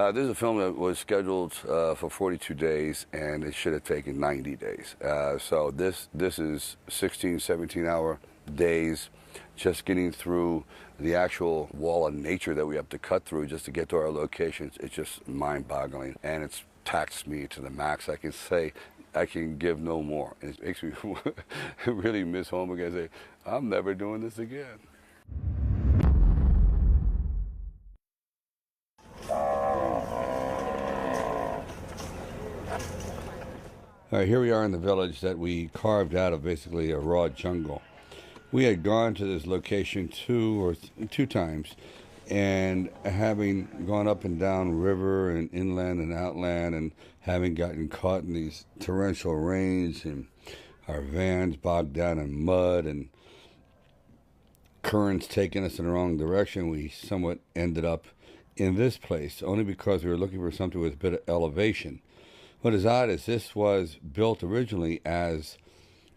This is a film that was scheduled for 42 days, and it should have taken 90 days. So this is 16, 17-hour days just getting through the actual wall of nature that we have to cut through just to get to our locations. It's just mind-boggling, and it's taxed me to the max. I can say I can give no more. And it makes me really miss home again and say, I'm never doing this again. All right, here we are in the village that we carved out of basically a raw jungle. We had gone to this location two times, and having gone up and down river and inland and outland, and having gotten caught in these torrential rains, and our vans bogged down in mud and currents taking us in the wrong direction, we somewhat ended up in this place only because we were looking for something with a bit of elevation. What is odd is this was built originally as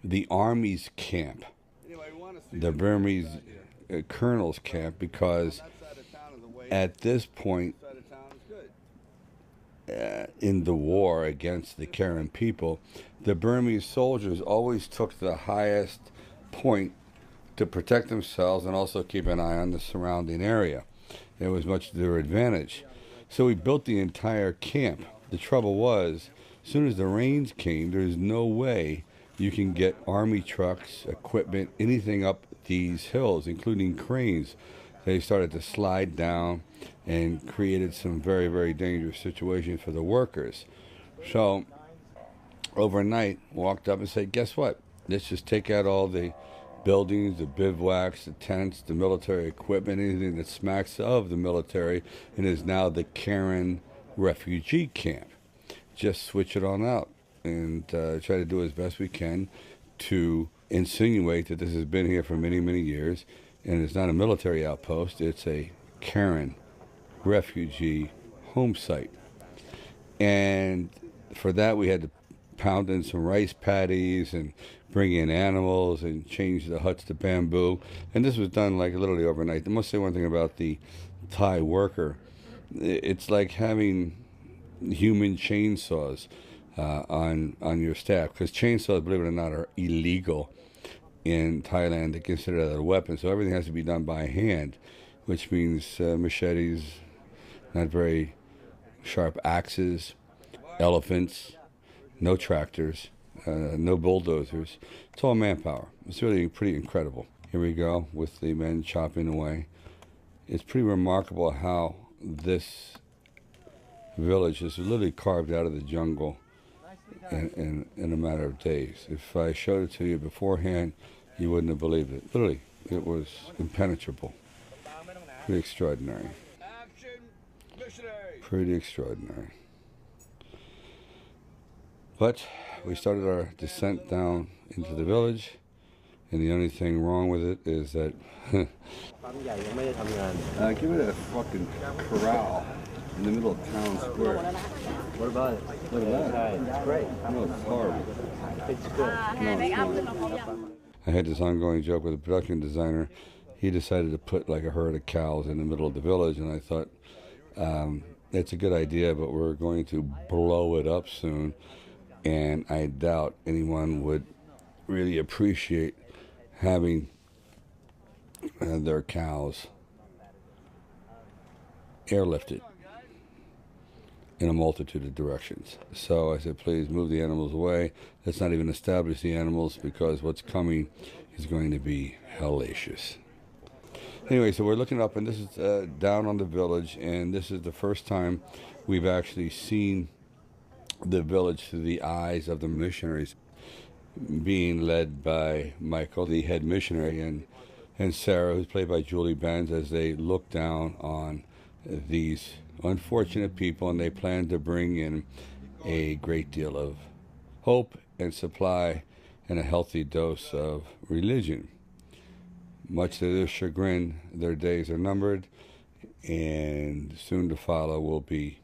the Army's camp, the Burmese colonel's camp, because at this point in the war against the Karen people, the Burmese soldiers always took the highest point to protect themselves and also keep an eye on the surrounding area. It was much to their advantage. So we built the entire camp. The trouble was, as soon as the rains came, there's no way you can get Army trucks, equipment, anything up these hills, including cranes. They started to slide down and created some very, very dangerous situations for the workers. So overnight, walked up and said, guess what? Let's just take out all the buildings, the bivouacs, the tents, the military equipment, anything that smacks of the military, and is now the Karen refugee camp. Just switch it on out and try to do as best we can to insinuate that this has been here for many, many years, and it's not a military outpost, it's a Karen refugee home site. And for that we had to pound in some rice paddies and bring in animals and change the huts to bamboo. And this was done like literally overnight. I must say one thing about the Thai worker. It's like having human chainsaws on your staff, because chainsaws, believe it or not, are illegal in Thailand. They consider that a weapon, so everything has to be done by hand, which means machetes, not very sharp axes, elephants, no tractors, no bulldozers. It's all manpower. It's really pretty incredible. Here we go with the men chopping away. It's pretty remarkable how this village is literally carved out of the jungle in a matter of days. If I showed it to you beforehand, you wouldn't have believed it. Literally, it was impenetrable. Pretty extraordinary. Pretty extraordinary. But we started our descent down into the village, and the only thing wrong with it is that give it a fucking corral in the middle of town square. What about it? Look at that. It's great. No, it's horrible. It's good. No, it's not. I had this ongoing joke with the production designer. He decided to put like a herd of cows in the middle of the village, and I thought, it's a good idea, but we're going to blow it up soon, and I doubt anyone would really appreciate having their cows airlifted in a multitude of directions. So I said, please move the animals away. Let's not even establish the animals, because what's coming is going to be hellacious. Anyway, so we're looking up, and this is down on the village, and this is the first time we've actually seen the village through the eyes of the missionaries, being led by Michael, the head missionary, and Sarah, who's played by Julie Benz, as they look down on these unfortunate people, and they plan to bring in a great deal of hope and supply and a healthy dose of religion. Much to their chagrin, their days are numbered, and soon to follow will be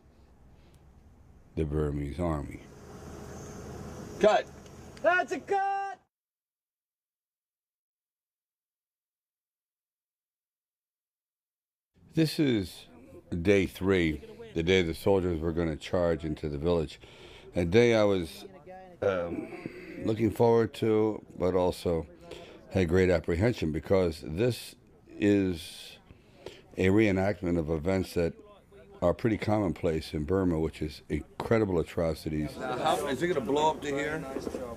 the Burmese army. Cut! That's a cut! This is day 3 the day the soldiers were going to charge into the village. A day I was looking forward to, but also had great apprehension, because this is a reenactment of events that are pretty commonplace in Burma, which is incredible atrocities. Now, how, is it going to blow up to here?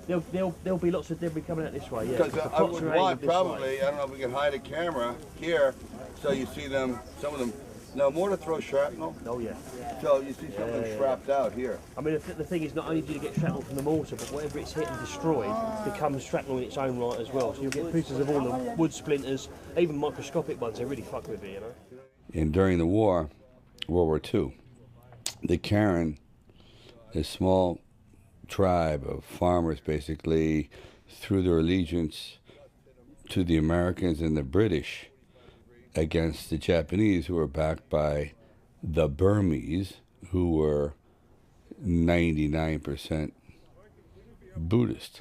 There'll be lots of debris coming out this way, yeah. Because The I pots would are aimed want this probably, way. I don't know if we can hide a camera here, so you see them, some of them. Now, more to throw shrapnel, Oh, yeah. so you see some of them strapped out here. I mean, the thing is, not only do you get shrapnel from the mortar, but whatever it's hit and destroyed becomes shrapnel in its own right as well. So you'll get pieces of all the wood splinters, even microscopic ones. They really fuck with you, you know? And during the war, World War II, the Karen, a small tribe of farmers, basically threw their allegiance to the Americans and the British against the Japanese, who were backed by the Burmese, who were 99% Buddhist.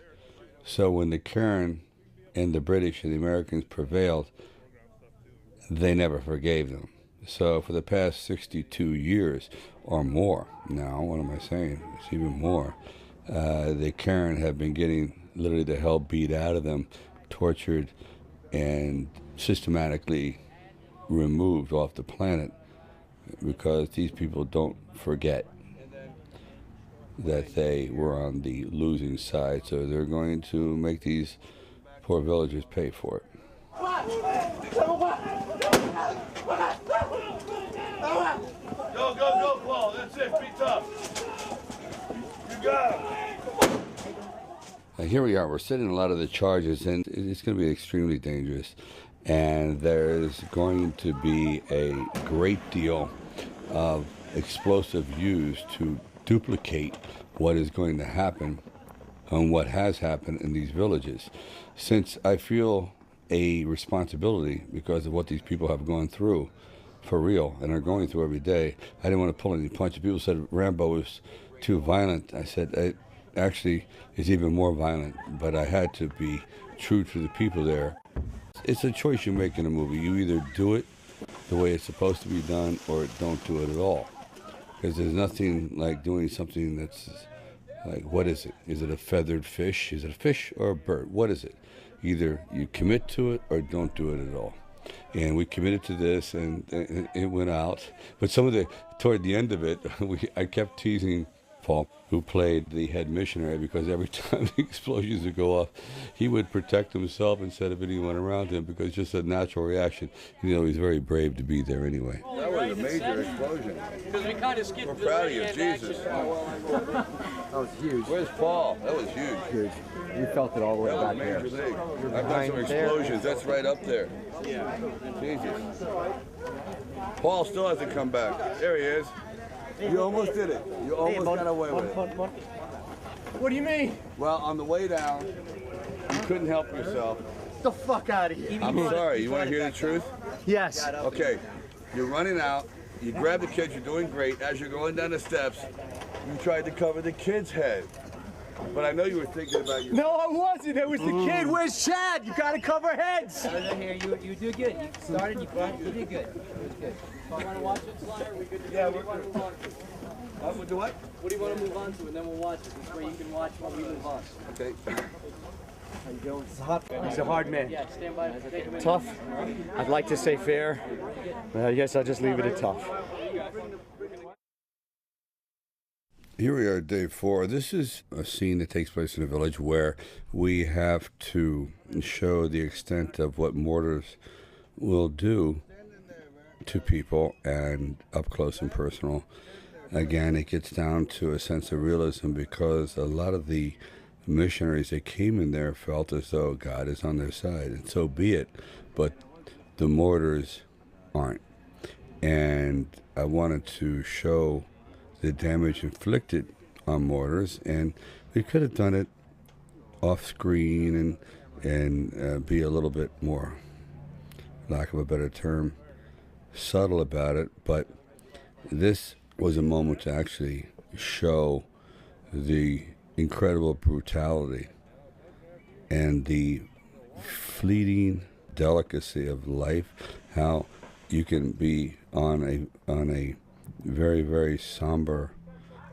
So when the Karen and the British and the Americans prevailed, they never forgave them. So for the past 62 years or more now, what am I saying? It's even more. The Karen have been getting literally the hell beat out of them, tortured, and systematically removed off the planet, because these people don't forget that they were on the losing side. So they're going to make these poor villagers pay for it. Go, Paul. That's it. Be tough. You got him. Here we are. We're sitting a lot of the charges, and it's going to be extremely dangerous. And there's going to be a great deal of explosive used to duplicate what is going to happen and what has happened in these villages. Since I feel a responsibility because of what these people have gone through for real and are going through every day, I didn't want to pull any punches. People said Rambo was too violent. I said it actually is even more violent, but I had to be true to the people there. It's a choice you make in a movie. You either do it the way it's supposed to be done or don't do it at all. Because there's nothing like doing something that's like, what is it? Is it a feathered fish? Is it a fish or a bird? What is it? Either you commit to it or don't do it at all. And we committed to this, and it went out. But toward the end of it, I kept teasing Paul, who played the head missionary, because every time the explosions would go off, he would protect himself instead of anyone around him, because it's just a natural reaction. You know, he's very brave to be there anyway. That was a major explosion. We're proud of you, Jesus. That was huge. Where's Paul? That was huge. Huge. You felt it all the way That was a back major there. thing. I've done some explosions. That's right up there. Jesus. Paul still hasn't come back. There he is. You almost did it. You almost got away with it. What do you mean? Well, on the way down, you couldn't help yourself. Get the fuck out of here. I'm sorry. You want to hear the truth? Yes. Okay. You're running out. You grab the kids. You're doing great. As you're going down the steps, you tried to cover the kid's head. But I know you were thinking about your... No, I wasn't. It was the kid. Where's Chad? You gotta cover heads. Here, you did good. You started, you did good. It was good. You want to watch it, Slayer? We could Yeah, move on. We'll do what? What do you want to move on to, and then we'll watch it. This way you can watch while we move on. Okay. He's a hard man. Yeah, stand by. Take a minute. Tough. I'd like to say fair, but I guess I'll just leave it at tough. Here we are, day 4. This is a scene that takes place in a village where we have to show the extent of what mortars will do to people, and up close and personal. Again, it gets down to a sense of realism, because a lot of the missionaries that came in there felt as though God is on their side, and so be it, but the mortars aren't. And I wanted to show the damage inflicted on mortars, and we could have done it off screen and be a little bit more, lack of a better term, subtle about it, but this was a moment to actually show the incredible brutality and the fleeting delicacy of life, how you can be on a very, very somber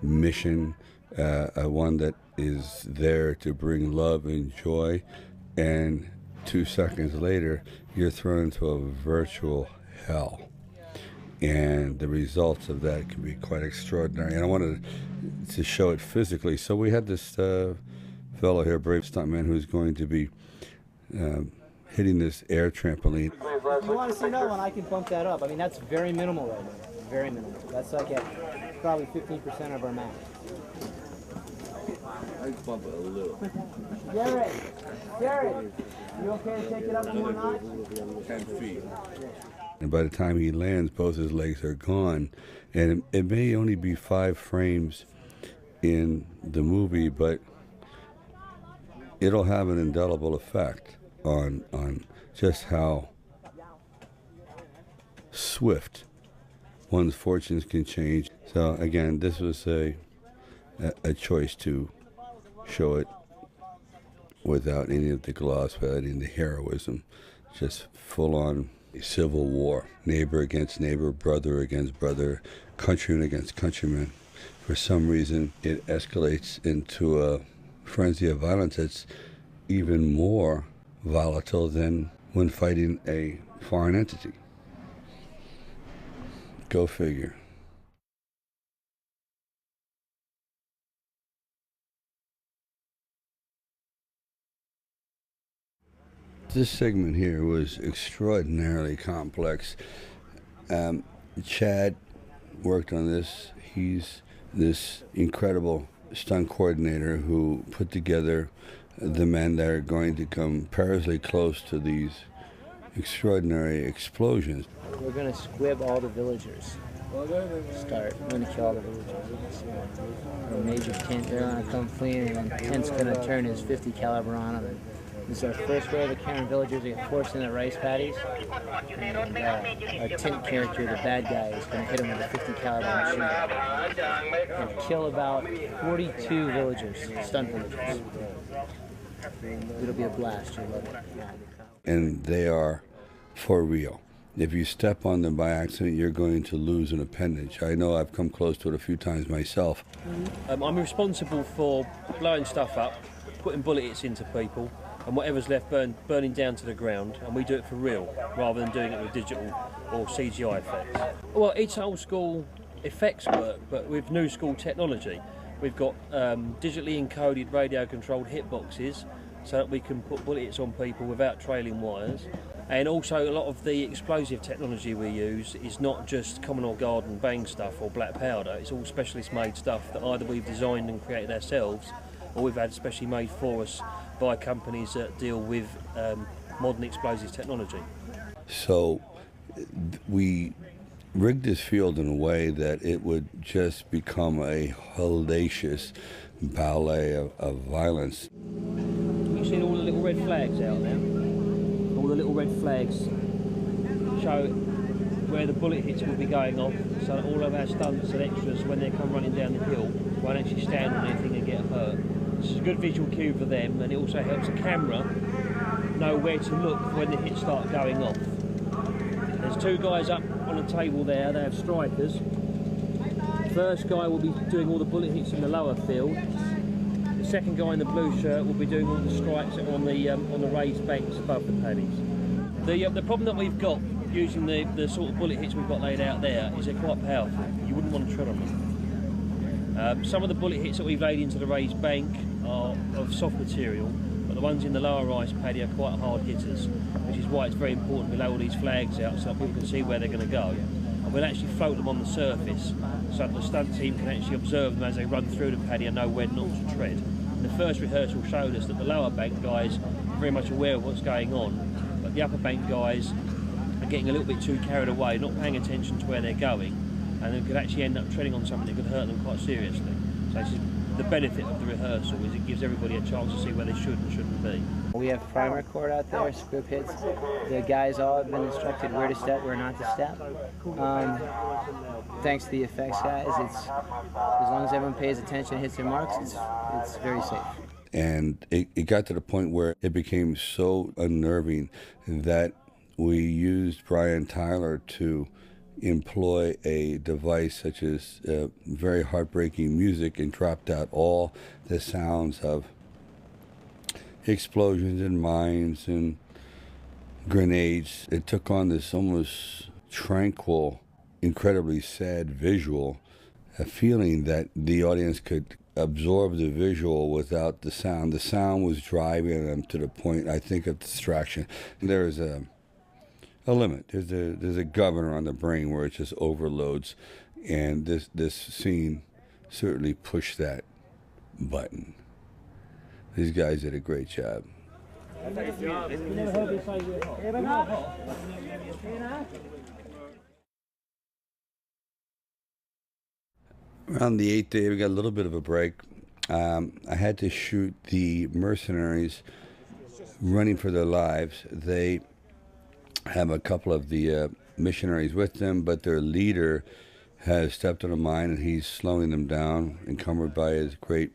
mission, one that is there to bring love and joy, and 2 seconds later, you're thrown into a virtual hell. And the results of that can be quite extraordinary. And I wanted to show it physically. So we had this fellow here, brave stuntman, who's going to be hitting this air trampoline. If you want to see another one, I can bump that up. I mean, that's very minimal right now. Very minimal. That's like at probably 15% of our max. I just bump it a little. Garrett, you okay to take it up one more notch? 10 feet. And by the time he lands, both his legs are gone. And it may only be 5 frames in the movie, but it'll have an indelible effect on just how swift one's fortunes can change. So again, this was a choice to show it without any of the gloss, without any of the heroism, just full-on civil war, neighbor against neighbor, brother against brother, countryman against countryman. For some reason, it escalates into a frenzy of violence that's even more volatile than when fighting a foreign entity. Go figure. This segment here was extraordinarily complex. Chad worked on this. He's this incredible stunt coordinator who put together the men that are going to come perilously close to these extraordinary explosions. We're going to squib all the villagers. We're going to kill all the villagers. A major tent, they're going to come fleeing, and the tent's going to turn his 50 caliber on them. This is our first wave of Karen villagers that get forced into rice paddies. And our tent character, the bad guy, is going to hit him with a 50 caliber machine gun and kill about 42 villagers, stunt villagers. It'll be a blast. You'll love it. And they are for real. If you step on them by accident, you're going to lose an appendage. I know I've come close to it a few times myself. I'm responsible for blowing stuff up, putting bullet hits into people, and whatever's left burning down to the ground, and we do it for real rather than doing it with digital or CGI effects. Well, it's old school effects work, but with new school technology. We've got digitally encoded radio controlled hitboxes so that we can put bullet hits on people without trailing wires. And also a lot of the explosive technology we use is not just Commodore Garden bang stuff or black powder, it's all specialist made stuff that either we've designed and created ourselves or we've had specially made for us by companies that deal with modern explosive technology. So we rigged this field in a way that it would just become a hellacious ballet of violence. You've seen all the little red flags out there? All the little red flags show where the bullet hits will be going off, so that all of our stunts and extras, when they come running down the hill, won't actually stand on anything and get hurt. This is a good visual cue for them, and it also helps the camera know where to look when the hits start going off. There's 2 guys up on a table there, they have strikers. The first guy will be doing all the bullet hits in the lower field. The second guy in the blue shirt will be doing all the strikes on the raised banks above the paddies. The problem that we've got using the sort of bullet hits we've got laid out there is they're quite powerful. You wouldn't want to tread on them. Some of the bullet hits that we've laid into the raised bank are of soft material, but the ones in the lower rice paddy are quite hard hitters, which is why it's very important we lay all these flags out so that people can see where they're going to go. And we'll actually float them on the surface so that the stunt team can actually observe them as they run through the paddy and know where not to tread. And the first rehearsal showed us that the lower bank guys are very much aware of what's going on, but the upper bank guys are getting a little bit too carried away, not paying attention to where they're going, and they could actually end up treading on something that could hurt them quite seriously. So this is the benefit of the rehearsal, is it gives everybody a chance to see where they should and shouldn't be. We have primer cord out there, squib hits. The guys all have been instructed where to step, where not to step. Thanks to the effects guys, it's as long as everyone pays attention, hits their marks, it's very safe. And it got to the point where it became so unnerving that we used Brian Tyler to employ a device such as very heartbreaking music and dropped out all the sounds of explosions and mines and grenades. It took on this almost tranquil, incredibly sad visual, a feeling that the audience could absorb the visual without the sound. The sound was driving them to the point, I think, of distraction. There is a limit. There's a governor on the brain where it just overloads, and this scene certainly pushed that button. These guys did a great job. Around the 8th day, we got a little bit of a break. I had to shoot the mercenaries running for their lives. They have a couple of the missionaries with them, but their leader has stepped on a mine and he's slowing them down, encumbered by his great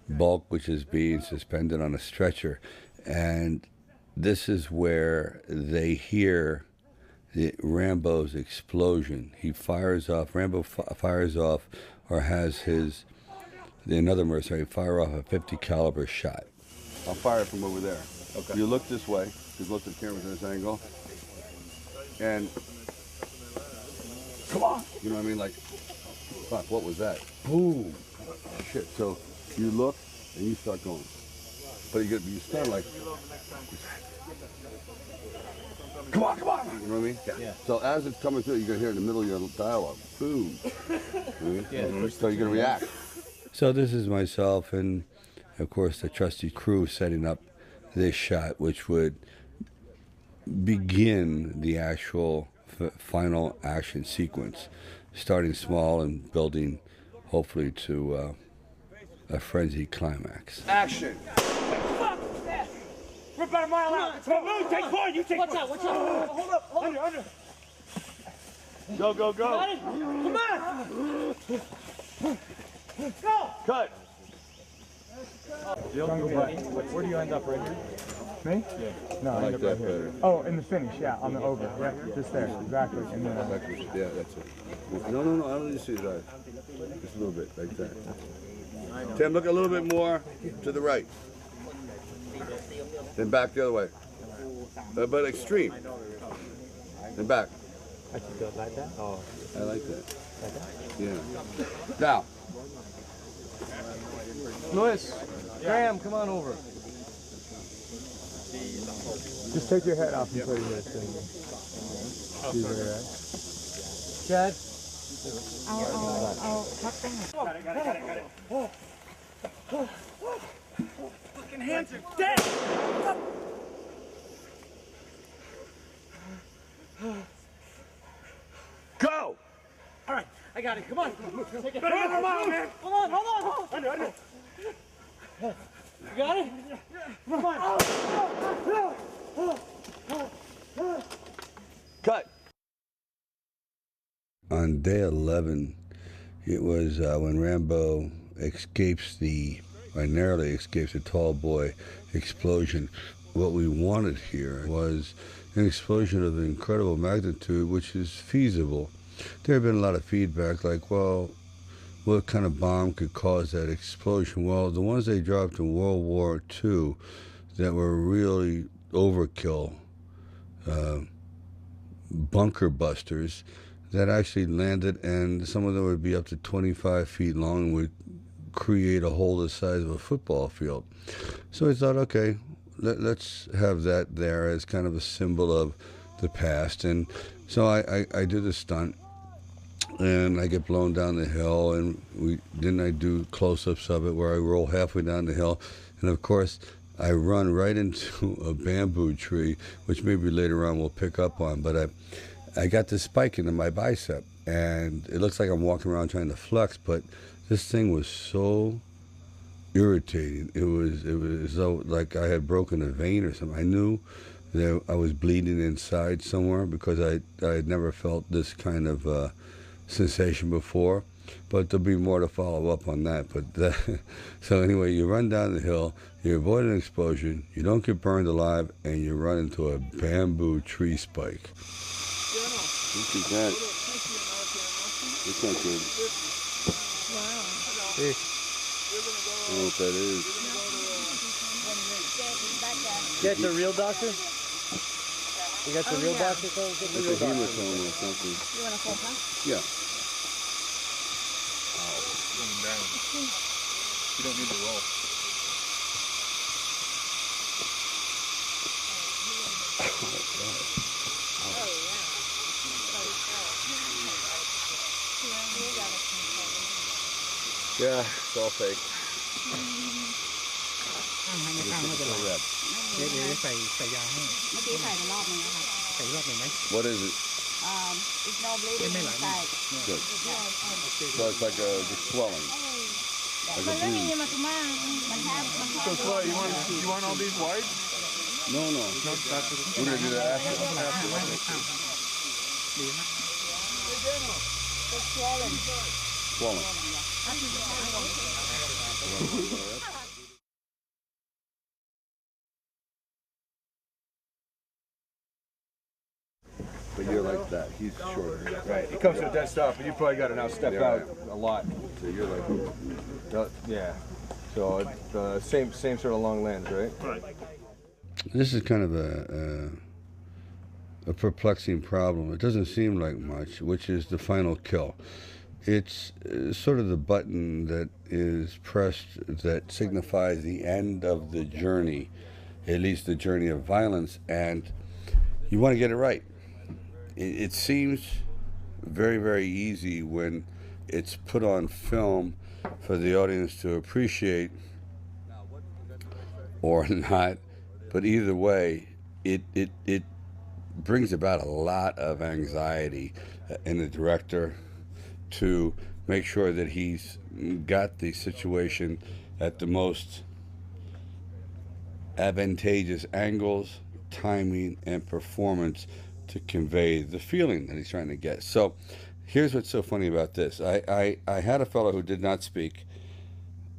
bulk, which is being suspended on a stretcher. And this is where they hear Rambo's explosion. He fires off, Rambo fires off, or has another mercenary fire off a 50 caliber shot. I'll fire from over there. Okay. You look this way, because most of the camera's in this angle. And come on! You know what I mean? Like, fuck, what was that? Boom! Shit. So you look and you start going. But you start like, come on, come on! You know what I mean? Yeah. So as it's coming through, you're gonna hear in the middle of your dialogue, boom. Yeah. So you're gonna react. So this is myself and, of course, the trusty crew setting up this shot, which would begin the actual final action sequence, starting small and building, hopefully, to a frenzied climax. Action! We're about a mile out. Move, take point, you take point. Watch out. Hold up. Under. Go. Come on. Go. Cut. Where do you end up, right here? Me? Yeah. No, I like end up that right here. better. Oh, in the finish, yeah, on the over. Yeah, just there, exactly. And then, Yeah, that's it. No, I don't need to see his eyes. Just a little bit, like that. Tim, look a little bit more to the right. Then back the other way. But extreme. Then back. I should do it like that? Oh. I like that. Like that? Yeah. Now. Louis, Graham, come on over. Just take your head off and put it here. See where you're at. Chad? I'll tuck them. Got it. Fucking hands are dead! Go! All right, I got it. Come on. Take it. Better get them out, man! Hold on. Under. You got it? Come on. Cut! On day 11, it was when Rambo narrowly escapes a tall boy explosion. What we wanted here was an explosion of incredible magnitude, which is feasible. There had been a lot of feedback like, well, what kind of bomb could cause that explosion? Well, the ones they dropped in World War II that were really overkill, bunker busters, that actually landed, and some of them would be up to 25 feet long and would create a hole the size of a football field. So I thought, okay, let's have that there as kind of a symbol of the past. And so I do the stunt, and I get blown down the hill, and I do close-ups of it where I roll halfway down the hill, and of course I run right into a bamboo tree, which maybe later on we'll pick up on, but I got this spike into my bicep, and it looks like I'm walking around trying to flex, but this thing was so irritating. It was so like I had broken a vein or something. I knew that I was bleeding inside somewhere because I had never felt this kind of sensation before. But there'll be more to follow up on that. But so anyway, you run down the hill, you avoid an explosion, you don't get burned alive, and you run into a bamboo tree spike. Look at that. It's not good. Wow. Hey. I don't know what that is. Get the real doctor? You got the real doctor? Get the It's real a doctor. hematoma or something. You want a full huh? Yeah. Going down. You don't need to roll. Yeah, it's all fake. เมื่อกี้ใส่ไปรอบนึงแล้วค่ะ What is it? It's no bleeding inside. Good. So it's like a just swelling. Like มัน a ไม่มี bruise. มาตุมามันแค่ So, Clay, you want all these wide? No, no. No, that's We're gonna do that after. Swollen. But you're like that. He's shorter. Right. He comes with that stuff, but you probably got to now step Yeah, out a lot. So you're like. Yeah. So it's same sort of long lens, right? This is kind of a perplexing problem. It doesn't seem like much, which is the final kill. It's sort of the button that is pressed that signifies the end of the journey, at least the journey of violence, and you want to get it right. It seems very, very easy when it's put on film for the audience to appreciate or not, but either way, it brings about a lot of anxiety in the director to make sure that he's got the situation at the most advantageous angles, timing, and performance to convey the feeling that he's trying to get. So here's what's so funny about this. I had a fellow who did not speak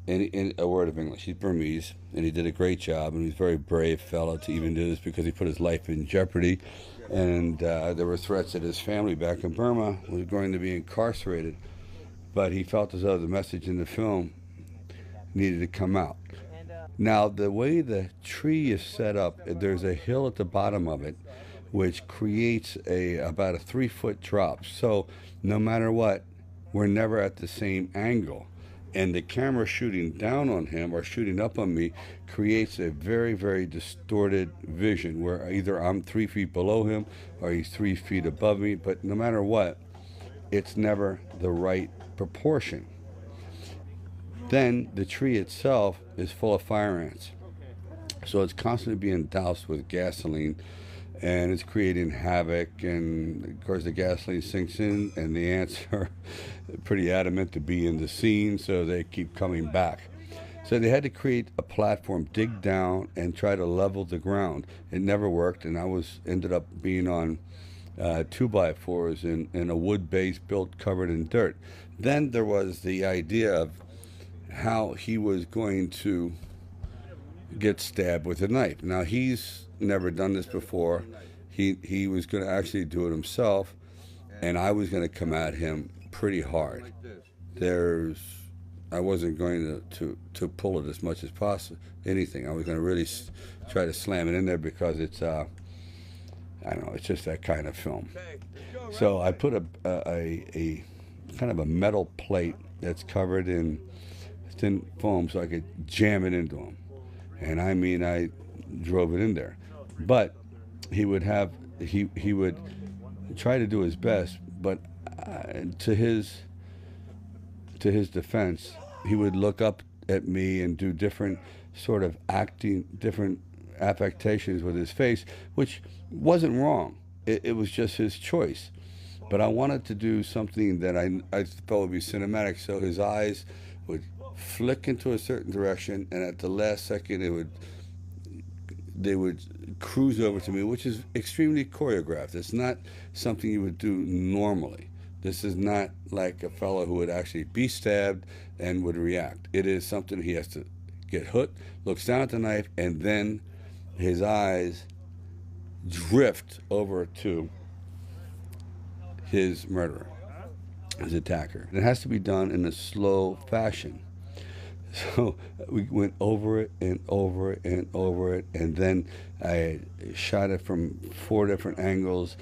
in a word of English. He's Burmese, and he did a great job, and he's a very brave fellow to even do this because he put his life in jeopardy. And there were threats that his family back in Burma was going to be incarcerated. But he felt as though the message in the film needed to come out. Now, the way the tree is set up, there's a hill at the bottom of it, which creates about a 3-foot drop. So no matter what, we're never at the same angle. And the camera shooting down on him or shooting up on me creates a very, very distorted vision where either I'm 3 feet below him or he's 3 feet above me. But no matter what, it's never the right proportion. Then the tree itself is full of fire ants. So it's constantly being doused with gasoline, and it's creating havoc, and of course the gasoline sinks in and the ants are pretty adamant to be in the scene, so they keep coming back. So they had to create a platform, dig down, and try to level the ground. It never worked, and I ended up being on 2x4s in a wood base built covered in dirt. Then there was the idea of how he was going to get stabbed with a knife. Now he's never done this before. He was going to actually do it himself, and I was going to come at him pretty hard. I wasn't going to pull it as much as possible. Anything. I was going to really try to slam it in there because it's I don't know. It's just that kind of film. So I put a kind of a metal plate that's covered in thin foam so I could jam it into him. And I mean, I drove it in there. But he would try to do his best, but to his defense, he would look up at me and do different sort of different affectations with his face, which wasn't wrong. It was just his choice. But I wanted to do something that I thought would be cinematic, so his eyes would flick into a certain direction, and at the last second they would cruise over to me, which is extremely choreographed. It's not something you would do normally. This is not like a fellow who would actually be stabbed and would react. It is something he has to get hooked, looks down at the knife, and then his eyes drift over to his murderer. his attacker. It has to be done in a slow fashion. So we went over it and over it and over it, and then I shot it from 4 different angles,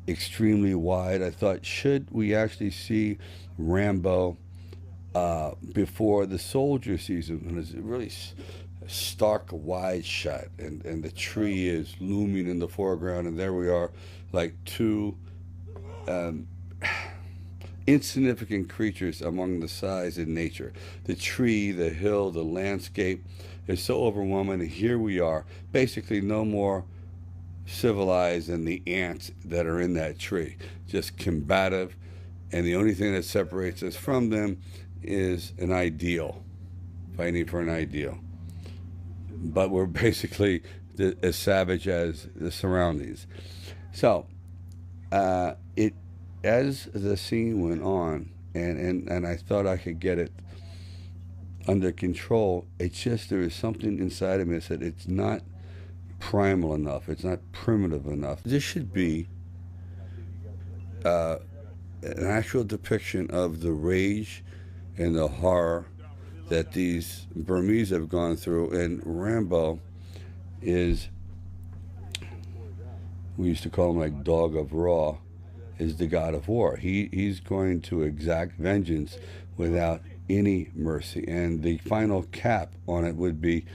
extremely wide. I thought, should we actually see Rambo before the soldier sees him? And it's a really stark, wide shot, and the tree is looming in the foreground, and there we are, like 2 insignificant creatures among the size in nature. The tree, the hill, the landscape is so overwhelming, and here we are, basically no more civilized than the ants that are in that tree, just combative, and the only thing that separates us from them is an ideal, fighting for an ideal. But we're basically as savage as the surroundings. So as the scene went on, and I thought I could get it under control, it's just there is something inside of me that said it's not primal enough, it's not primitive enough. This should be an actual depiction of the rage and the horror that these Burmese have gone through, and Rambo is, we used to call him like Dog of Raw, is the god of war. He's going to exact vengeance without any mercy, and the final cap on it would be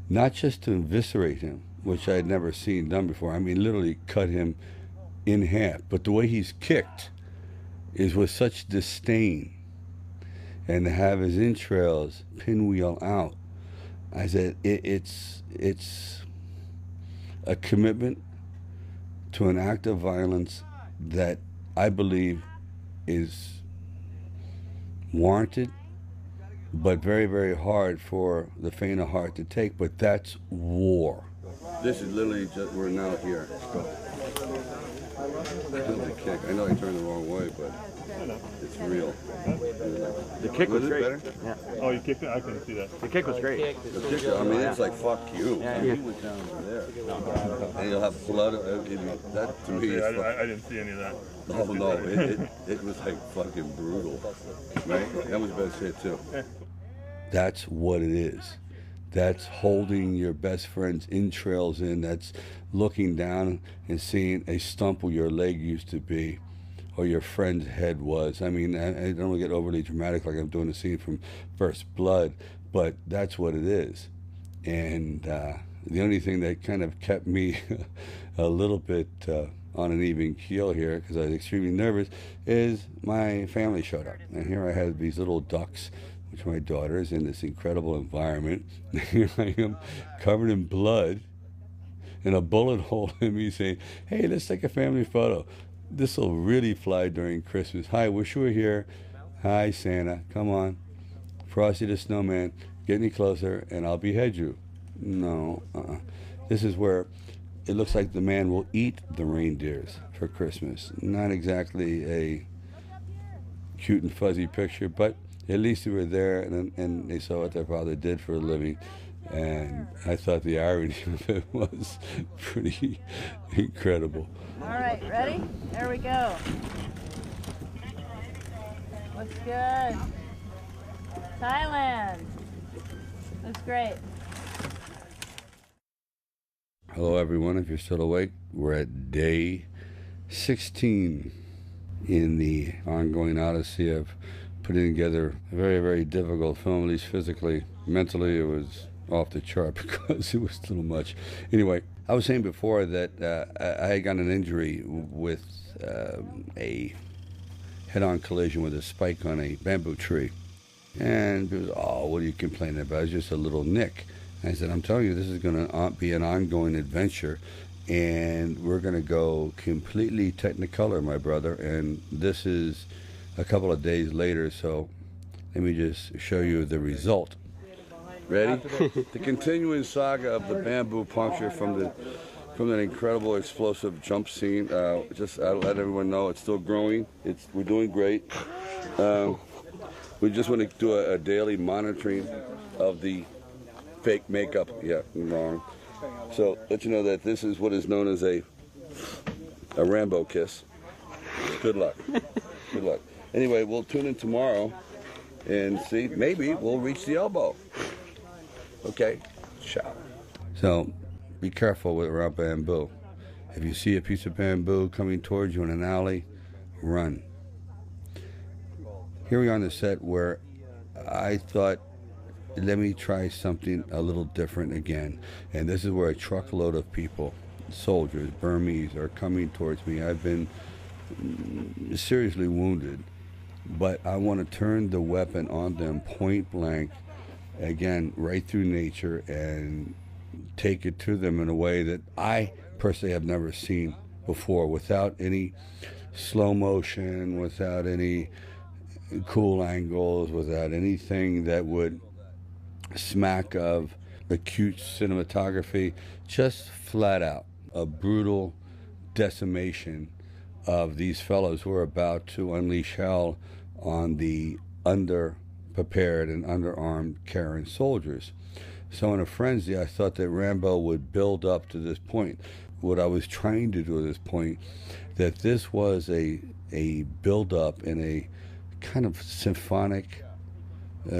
not just to eviscerate him, which I had never seen done before. I mean, literally cut him in half, but the way he's kicked is with such disdain, and to have his entrails pinwheel out. I said, it's a commitment to an act of violence that I believe is warranted, but very, very hard for the faint of heart to take. But that's war. This is literally just, we're now here. The kick. I know I turned the wrong way, but it's real. The kick was great. Better? Yeah. Oh, you kicked it? I couldn't see that. The kick was great. The kick, I mean, it's like, fuck you. Yeah, He was down over there. And you'll have blood. That to me is I didn't see any of that. oh no, it was like fucking brutal. Right? That was the best hit too. That's what it is. That's holding your best friend's entrails in. That's looking down and seeing a stump where your leg used to be, or your friend's head was. I mean, I don't want to get overly dramatic like I'm doing a scene from First Blood, but that's what it is. And the only thing that kind of kept me a little bit on an even keel here, because I was extremely nervous, is my family showed up. And here I had these little ducks, which are my daughters, in this incredible environment. Here I am, covered in blood, and a bullet hole in me saying, hey, let's take a family photo. This will really fly during Christmas. Hi, wish you were here. Hi, Santa, come on. Frosty the Snowman, get any closer and I'll behead you. No, This is where it looks like the man will eat the reindeers for Christmas. Not exactly a cute and fuzzy picture, but at least they were there and they saw what their father did for a living. And I thought the irony of it was pretty incredible. All right, ready? There we go. Looks good. Thailand. Looks great. Hello everyone, if you're still awake, we're at day 16 in the ongoing odyssey of putting together a very, very difficult film, at least physically. Mentally, it was off the chart because it was a little much. Anyway, I was saying before that I had gotten an injury with a head-on collision with a spike on a bamboo tree. And people said, oh, what are you complaining about? It's just a little nick. And I said, I'm telling you, this is going to be an ongoing adventure, and we're going to go completely Technicolor, my brother. And this is a couple of days later, so let me just show you the result. Ready? The continuing saga of the bamboo puncture from that incredible explosive jump scene. Just I'll let everyone know it's still growing. We're doing great. We just want to do a daily monitoring of the fake makeup. Yeah, I'm wrong. So let you know that this is what is known as a Rambo kiss. Good luck. Good luck. Anyway, we'll tune in tomorrow and see. Maybe we'll reach the elbow. Okay, ciao. So be careful around bamboo. If you see a piece of bamboo coming towards you in an alley, run. Here we are on the set where I thought, let me try something a little different again. And this is where a truckload of people, soldiers, Burmese, are coming towards me. I've been seriously wounded, but I want to turn the weapon on them point blank, again, right through nature, and take it to them in a way that I personally have never seen before, without any slow motion, without any cool angles, without anything that would smack of acute cinematography, just flat out a brutal decimation of these fellows who are about to unleash hell on the underprepared and underarmed Karen soldiers. So in a frenzy, I thought that Rambo would build up to this point. What I was trying to do at this point, that this was a build-up in a kind of symphonic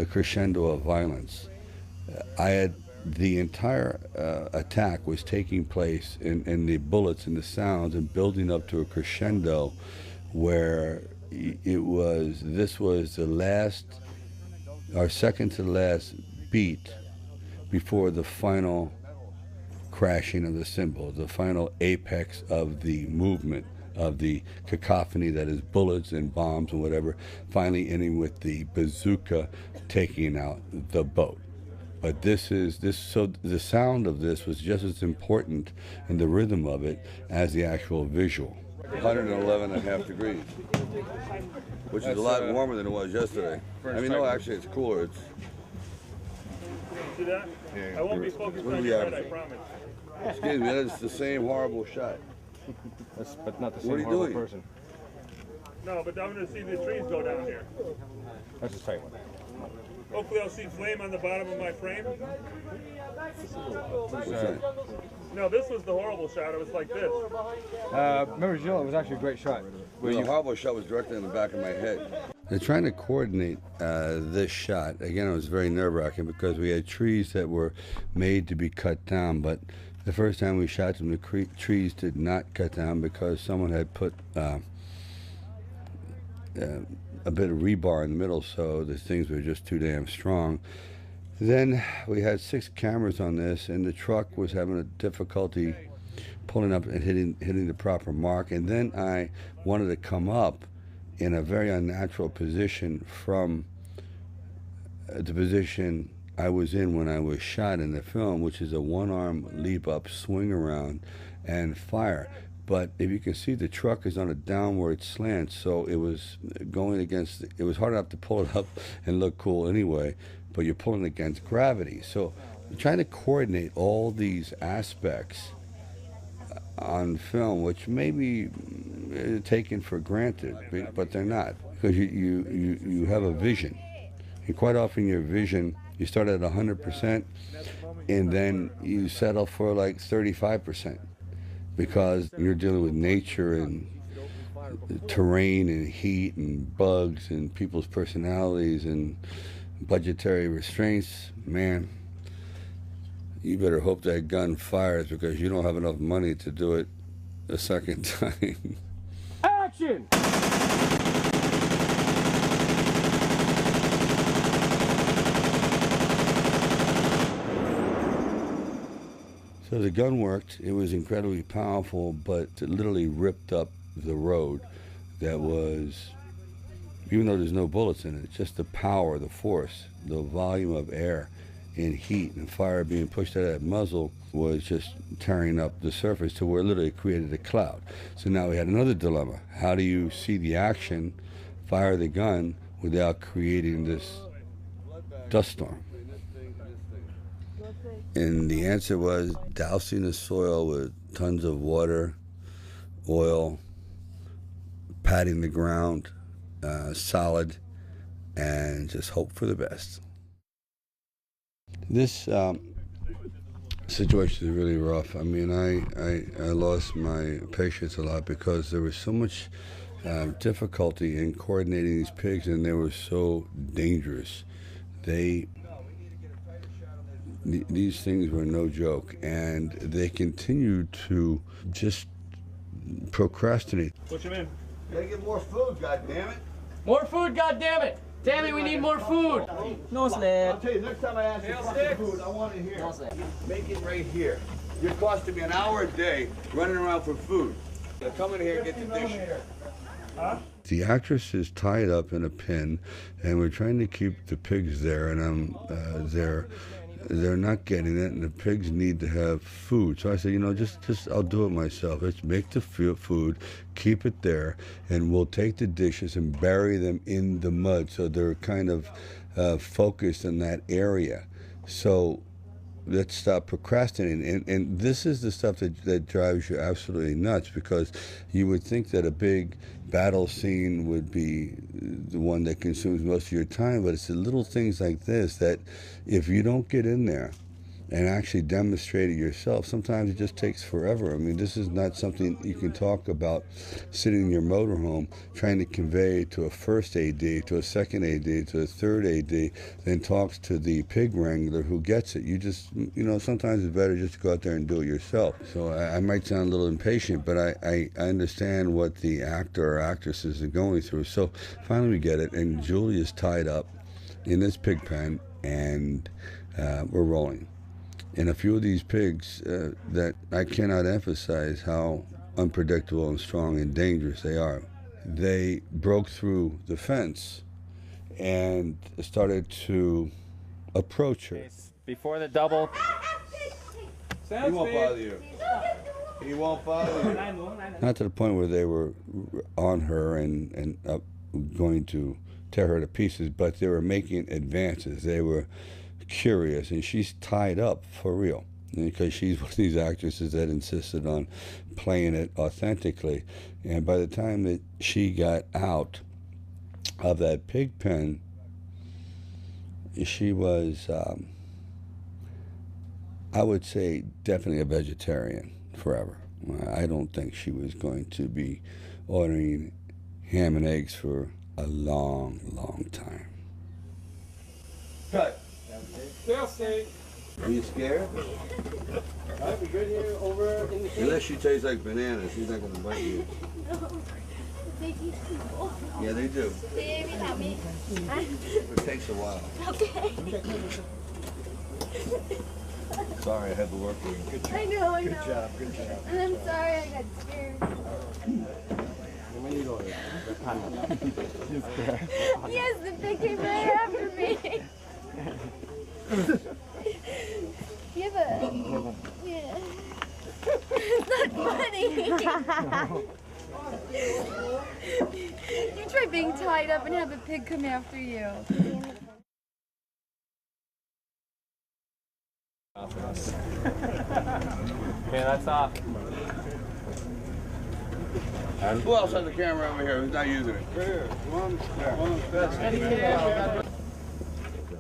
crescendo of violence. The entire attack was taking place in the bullets and the sounds and building up to a crescendo where this was the last, or second to the last beat before the final crashing of the cymbals, the final apex of the movement, of the cacophony that is bullets and bombs and whatever, finally ending with the bazooka taking out the boat. But so the sound of this was just as important in the rhythm of it as the actual visual. 111.5 degrees, which is a lot warmer than it was yesterday. I mean, no, actually, it's cooler. It's. See that? I won't be focused What on do we your have? head, I promise. Excuse me, that is the same horrible shot. But not the What are same you horrible doing? person. No, but I'm going to see the trees go down here. That's the same one. Hopefully I'll see flame on the bottom of my frame. What's that? No, this was the horrible shot. It was like this. Remember, Jill, it was actually a great shot. Well, the horrible shot was directly in the back of my head. They're trying to coordinate this shot. Again, it was very nerve-wracking because we had trees that were made to be cut down, but the first time we shot them, the trees did not cut down because someone had put a bit of rebar in the middle, so the things were just too damn strong. Then we had 6 cameras on this, and the truck was having a difficulty pulling up and hitting the proper mark. And then I wanted to come up in a very unnatural position from the position I was in when I was shot in the film, which is a one-arm leap up, swing around, and fire. But if you can see, the truck is on a downward slant, so it was going against, it was hard enough to pull it up and look cool anyway, but you're pulling against gravity. So trying to coordinate all these aspects on film, which may be taken for granted, but they're not, because you have a vision. And quite often your vision, you start at 100%, and then you settle for like 35%. Because you're dealing with nature and terrain and heat and bugs and people's personalities and budgetary restraints, man, you better hope that gun fires because you don't have enough money to do it a second time. Action! So the gun worked. It was incredibly powerful, but it literally ripped up the road that was, even though there's no bullets in it, just the power, the force, the volume of air and heat and fire being pushed out of that muzzle was just tearing up the surface to where it literally created a cloud. So now we had another dilemma. How do you see the action, fire the gun, without creating this dust storm? And the answer was dousing the soil with tons of water, oil, patting the ground solid, and just hope for the best. This situation is really rough. I mean, I lost my patience a lot because there was so much difficulty in coordinating these pigs, and they were so dangerous. These things were no joke, and they continued to just procrastinate. Push him in. Gotta get more food, goddammit. More food, goddammit! Tammy, we need more food! No sled. I'll tell you, next time I ask you for food, I want it here. Make it right here. You're costing me an hour a day running around for food. Now come in here and get the dishes. The actress is tied up in a pen, and we're trying to keep the pigs there, and they're not getting it, and the pigs need to have food. So I said, just I'll do it myself. Let's make the food, keep it there, and we'll take the dishes and bury them in the mud, so they're kind of focused in that area. So let's stop procrastinating. And this is the stuff that drives you absolutely nuts, because you would think that a big battle scene would be the one that consumes most of your time, but it's the little things like this that if you don't get in there and actually demonstrate it yourself, sometimes it just takes forever. I mean, this is not something you can talk about sitting in your motorhome trying to convey to a first AD, to a second AD, to a third AD, then talks to the pig wrangler who gets it. You just, sometimes it's better just to go out there and do it yourself. So I might sound a little impatient, but I understand what the actor or actresses are going through. So finally we get it, and Julie is tied up in this pig pen, and we're rolling. And a few of these pigs that I cannot emphasize how unpredictable and strong and dangerous they are. They broke through the fence and started to approach her. Before the double. He won't bother you. He won't bother you. Not to the point where they were on her and going to tear her to pieces, but they were making advances. They were curious, and she's tied up for real, because she's one of these actresses that insisted on playing it authentically. And by the time that she got out of that pig pen, she was, I would say, definitely a vegetarian forever. I don't think she was going to be ordering ham and eggs for a long, long time. Cut. Are you scared? Alright, we good here over in the cage? Unless she tastes like bananas, she's not going to bite you. They eat people. Yeah, they do. Baby, help me. It takes a while. Okay. Sorry, I had to work with you. Good job. I know. Good job. Good job. And I'm sorry I got scared. Yes, the pig came right after me. Yeah, but yeah. It's not funny. You try being tied up and have a pig come after you. Okay, that's off. And who else has the camera over here who's not using it? Here.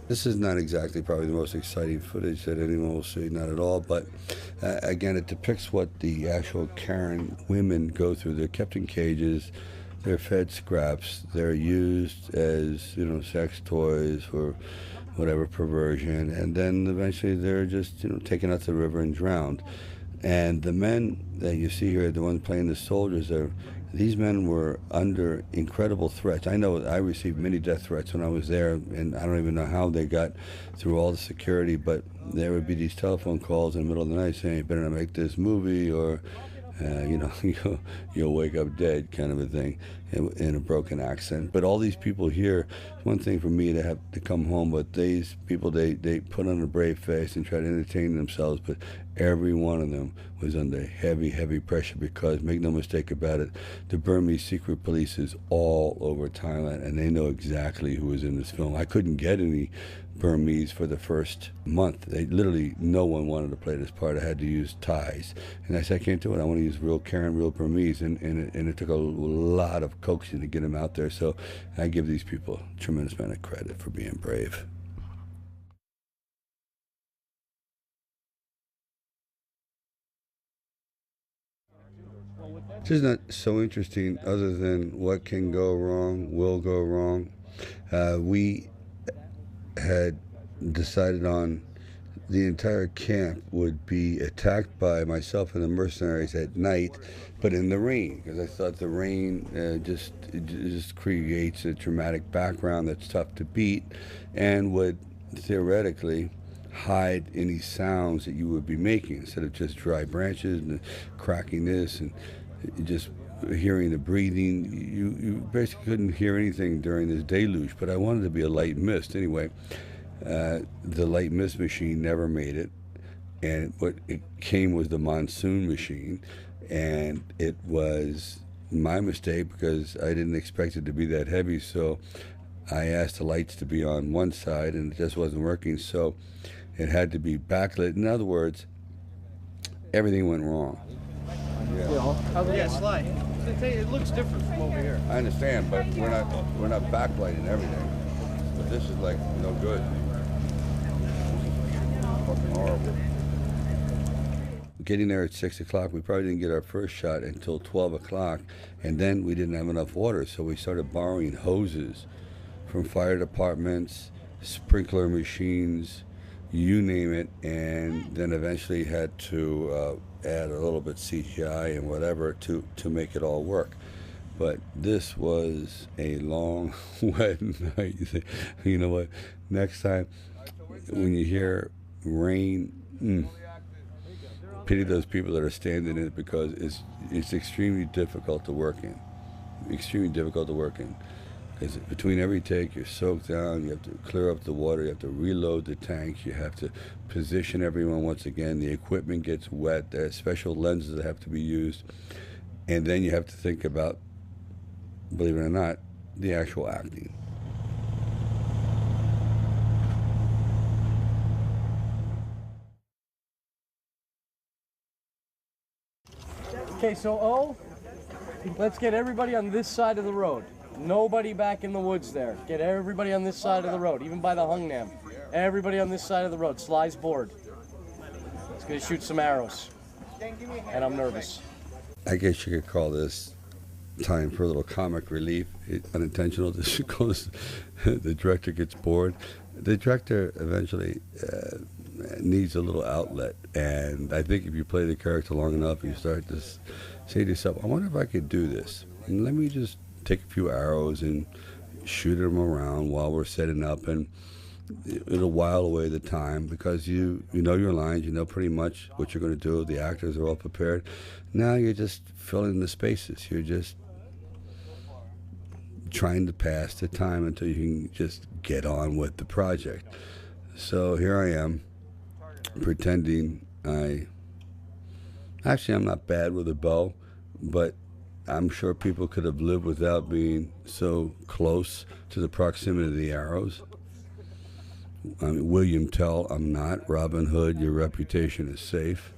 This is not exactly probably the most exciting footage that anyone will see, not at all, but again, it depicts what the actual Karen women go through. They're kept in cages, they're fed scraps, they're used as, sex toys for whatever perversion, and then eventually they're just, taken out to the river and drowned. And the men that you see here, the ones playing the soldiers, these men were under incredible threats. I know I received many death threats when I was there, and I don't even know how they got through all the security, but there would be these telephone calls in the middle of the night saying, you better not make this movie, or you'll wake up dead, kind of a thing, in a broken accent. But all these people here, it's one thing for me to have to come home, but these people, they put on a brave face and try to entertain themselves, but every one of them was under heavy, heavy pressure, because, make no mistake about it, the Burmese secret police is all over Thailand, and they know exactly who was in this film. I couldn't get any Burmese for the first month. Literally, no one wanted to play this part. I had to use Thais. And I said, I can't do it. I want to use real Karen, real Burmese. And it took a lot of coaxing to get them out there. So I give these people a tremendous amount of credit for being brave. Well, with that, It's just not so interesting other than what can go wrong, will go wrong. We had decided on the entire camp would be attacked by myself and the mercenaries at night, but in the rain, because I thought the rain just creates a dramatic background that's tough to beat and would theoretically hide any sounds that you would be making instead of just dry branches and cracking this and just hearing the breathing. You basically couldn't hear anything during this deluge, but I wanted to be a light mist anyway. The light mist machine never made it, and what it came was the monsoon machine, and it was my mistake because I didn't expect it to be that heavy, so I asked the lights to be on one side and it just wasn't working, so it had to be backlit. In other words, everything went wrong. Yeah, Sly. It looks different from over here. I understand, but we're not backlighting everything. But this is like no good. Fucking horrible. Getting there at 6 o'clock, we probably didn't get our first shot until 12 o'clock, and then we didn't have enough water, so we started borrowing hoses from fire departments, sprinkler machines, you name it, and then eventually had to add a little bit CGI and whatever to make it all work. But this was a long, wet night. You know what? Next time, when you hear rain, pity those people that are standing in it, because it's extremely difficult to work in. Extremely difficult to work in. Because between every take, you're soaked down, you have to clear up the water, you have to reload the tanks, you have to position everyone once again, the equipment gets wet, there are special lenses that have to be used, and then you have to think about, believe it or not, the actual acting. Okay, so let's get everybody on this side of the road. Nobody back in the woods there. Get everybody on this side of the road, even by the Hungnam. Everybody on this side of the road. Sly's board. He's gonna shoot some arrows. And I'm nervous. I guess you could call this time for a little comic relief. Unintentional, because the director gets bored. The director eventually needs a little outlet, and I think if you play the character long enough, you start to say to yourself, I wonder if I could do this. And let me just take a few arrows and shoot them around while we're setting up, and it'll while away the time, because you know your lines, you know pretty much what you're going to do. The actors are all prepared. Now you're just filling the spaces. You're just trying to pass the time until you can just get on with the project. So here I am, pretending I'm not bad with a bow, but I'm sure people could have lived without being so close to the proximity of the arrows. I mean, William Tell, I'm not. Robin Hood, your reputation is safe.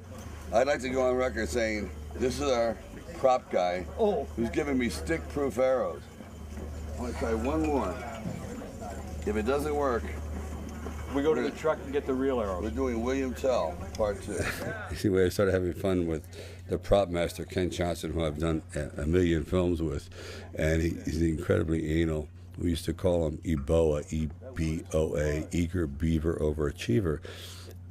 I'd like to go on record saying this is our prop guy who's giving me stick-proof arrows. I want to try one more. If it doesn't work, We go to the truck and get the real arrows. we're doing William Tell, part 2. You see, where I started having fun with the prop master, Ken Johnson, who I've done a million films with, and he's incredibly anal. We used to call him EBOA, E-B-O-A, eager beaver overachiever.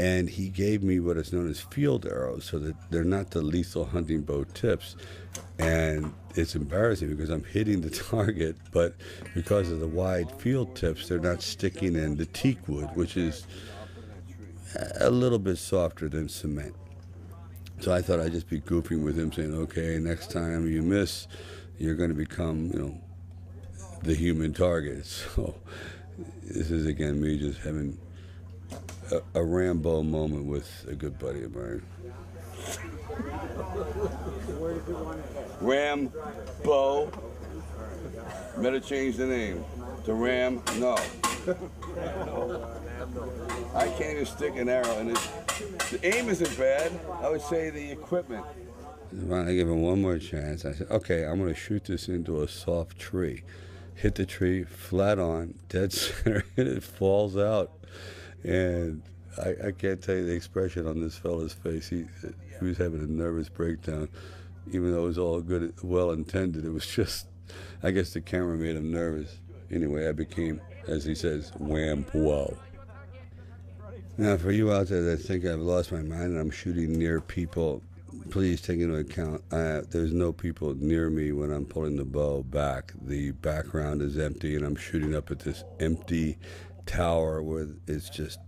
And he gave me what is known as field arrows, so that they're not the lethal hunting bow tips. And it's embarrassing because I'm hitting the target, but because of the wide field tips, they're not sticking in the teak wood, which is a little bit softer than cement. So I thought I'd just be goofing with him, saying, okay, next time you miss, you're going to become, the human target. So this is, again, me just having a Rambo moment with a good buddy of mine. Rambo. Better change the name to Ram. No. I can't even stick an arrow, and the aim isn't bad. I would say the equipment. I give him one more chance. I said, okay, I'm going to shoot this into a soft tree. Hit the tree flat on, dead center, and it falls out. And I can't tell you the expression on this fella's face. He was having a nervous breakdown. even though it was all good, well intended. It was just, I guess the camera made him nervous. Anyway, I became, as he says, wham whoa. Now, for you out there that think I've lost my mind and I'm shooting near people, please take into account there's no people near me when I'm pulling the bow back. The background is empty, and I'm shooting up at this empty tower where it's just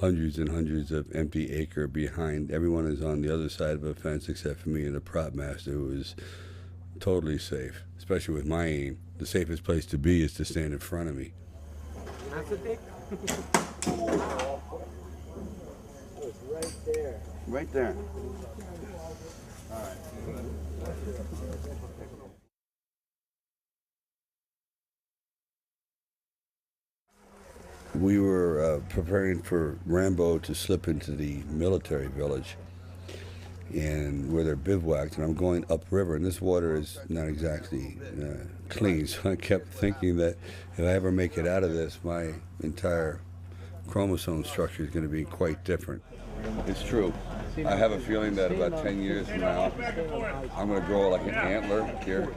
hundreds and hundreds of empty acre behind. Everyone is on the other side of a fence except for me and the prop master, who is totally safe, especially with my aim. The safest place to be is to stand in front of me. Right there. Right there. All right. We were preparing for Rambo to slip into the military village, and where they're bivouacked, and I'm going upriver, and this water is not exactly clean, so I kept thinking that if I ever make it out of this, my entire chromosome structure is going to be quite different. It's true. I have a feeling that about 10 years from now, I'm going to grow like an antler here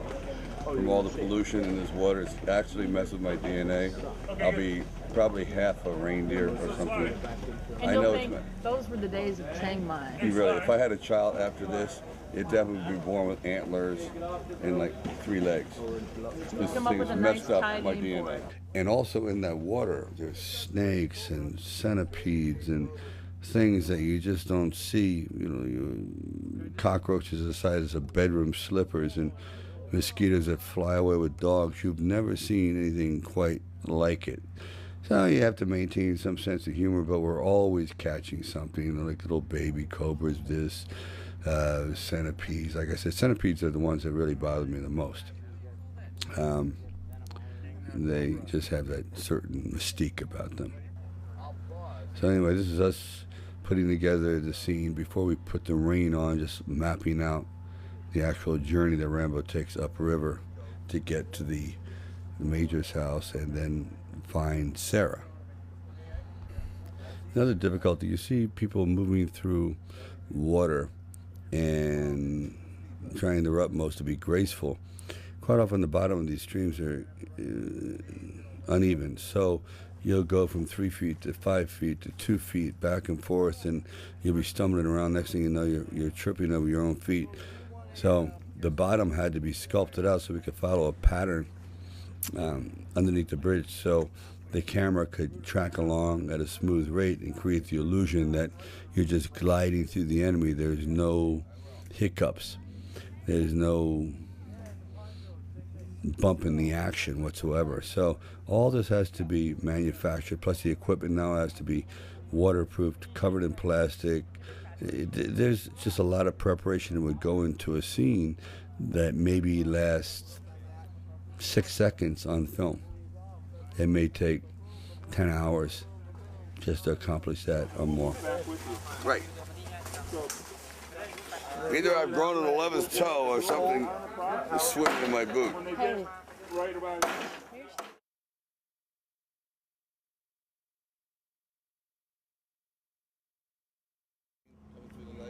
from all the pollution in this water. It's actually messed with my DNA. I'll be probably half a reindeer or something. And I you'll know think those were the days of Chiang Mai. really, if I had a child after this, it definitely would be born with antlers and like 3 legs. This Come up thing with is a messed nice up my name for DNA. it. And also in that water, there's snakes and centipedes and things that you just don't see. You know, cockroaches the size of bedroom slippers and mosquitoes that fly away with dogs. You've never seen anything quite like it. So you have to maintain some sense of humor, but we're always catching something, you know, like little baby cobras, centipedes. Like I said, centipedes are the ones that really bother me the most. They just have that certain mystique about them. So anyway, this is us putting together the scene before we put the rain on, just mapping out the actual journey that Rambo takes upriver to get to the Major's house and then find Sarah. Another difficulty, you see people moving through water and trying their utmost to be graceful. Quite often the bottom of these streams are uneven, so you'll go from 3 feet to 5 feet to 2 feet back and forth, and you'll be stumbling around. Next thing you know, you're tripping over your own feet. So the bottom had to be sculpted out so we could follow a pattern underneath the bridge, so the camera could track along at a smooth rate and create the illusion that you're just gliding through the enemy. There's no hiccups. There's no bump in the action whatsoever. So all this has to be manufactured, plus the equipment now has to be waterproofed, covered in plastic. There's just a lot of preparation that would go into a scene that maybe lasts 6 seconds on film. It may take 10 hours just to accomplish that or more. Right. Either I've grown an 11th toe or something is swimming in my boot.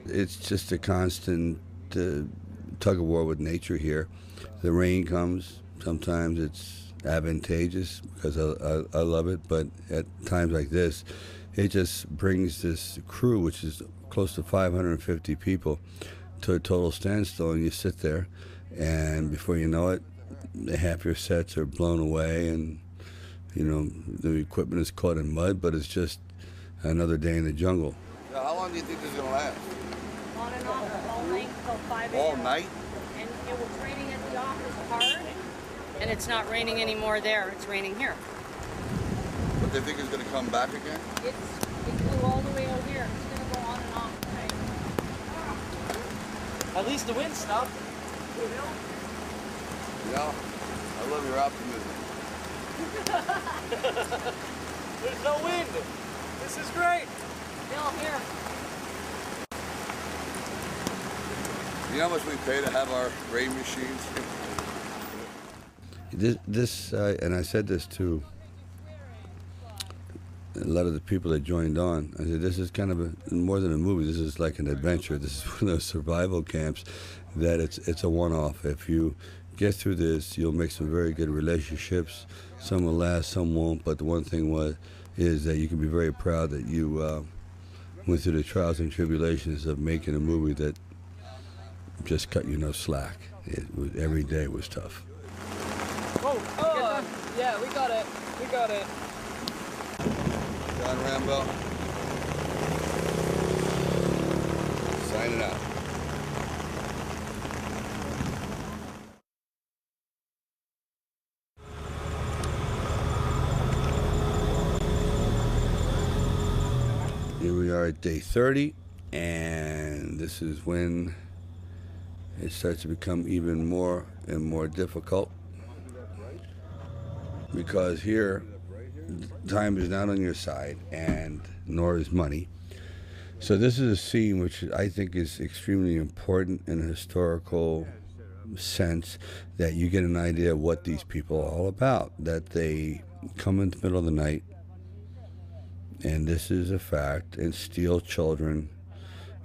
It's just a constant tug of war with nature here. The rain comes. Sometimes it's advantageous because I love it, but at times like this, it just brings this crew, which is close to 550 people, to a total standstill, and you sit there, and before you know it, half your sets are blown away, and you know the equipment is caught in mud, but it's just another day in the jungle. Now, how long do you think this is going to last? On and off all night till 5 a.m. All night? And it was raining at the office hard, and it's not raining anymore there. It's raining here. But they think it's going to come back again? It blew all the way out here. It's going to go on and off tonight. At least the wind stopped. Yeah, I love your optimism. There's no wind. This is great. Bill, here. You know how much we pay to have our rain machines? And I said this to a lot of the people that joined on, I said, this is kind of more than a movie. This is like an adventure. This is one of those survival camps that it's a one-off. If you get through this, you'll make some very good relationships. Some will last, some won't. But the one thing is that you can be very proud that you went through the trials and tribulations of making a movie that just cut you no slack. Every day was tough. Oh, yeah, we got it. We got it. John Rambo. Signing out. Here we are at day 30, and this is when it starts to become even more and more difficult, because here time is not on your side, and nor is money. So this is a scene which I think is extremely important in a historical sense, that you get an idea of what these people are all about, that they come in the middle of the night, and this is a fact, and steal children,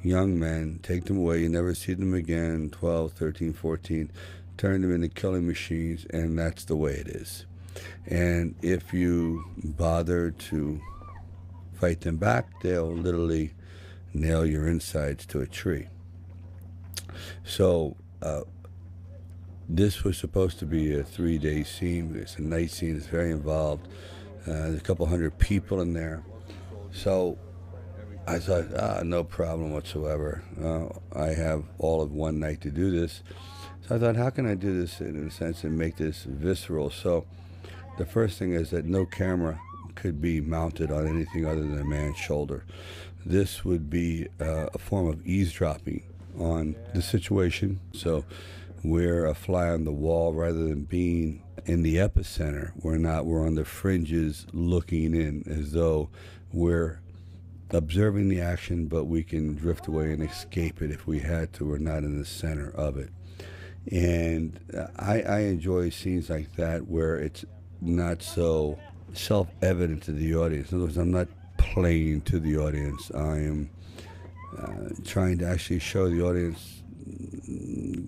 young men, take them away, you never see them again, 12, 13, 14, turn them into killing machines, and that's the way it is. And if you bother to fight them back, they'll literally nail your insides to a tree. So this was supposed to be a 3-day scene. It's a night scene. It's very involved. There's a couple hundred people in there. So I thought, no problem whatsoever. I have all of one night to do this. So I thought, how can I do this in a sense and make this visceral? So the first thing is that no camera could be mounted on anything other than a man's shoulder. This would be a form of eavesdropping on the situation. So we're a fly on the wall rather than being in the epicenter. We're on the fringes looking in, as though we're observing the action, but we can drift away and escape it if we had to. We're not in the center of it. And I enjoy scenes like that where it's not so self-evident to the audience. In other words, I'm not playing to the audience. I am trying to actually show the audience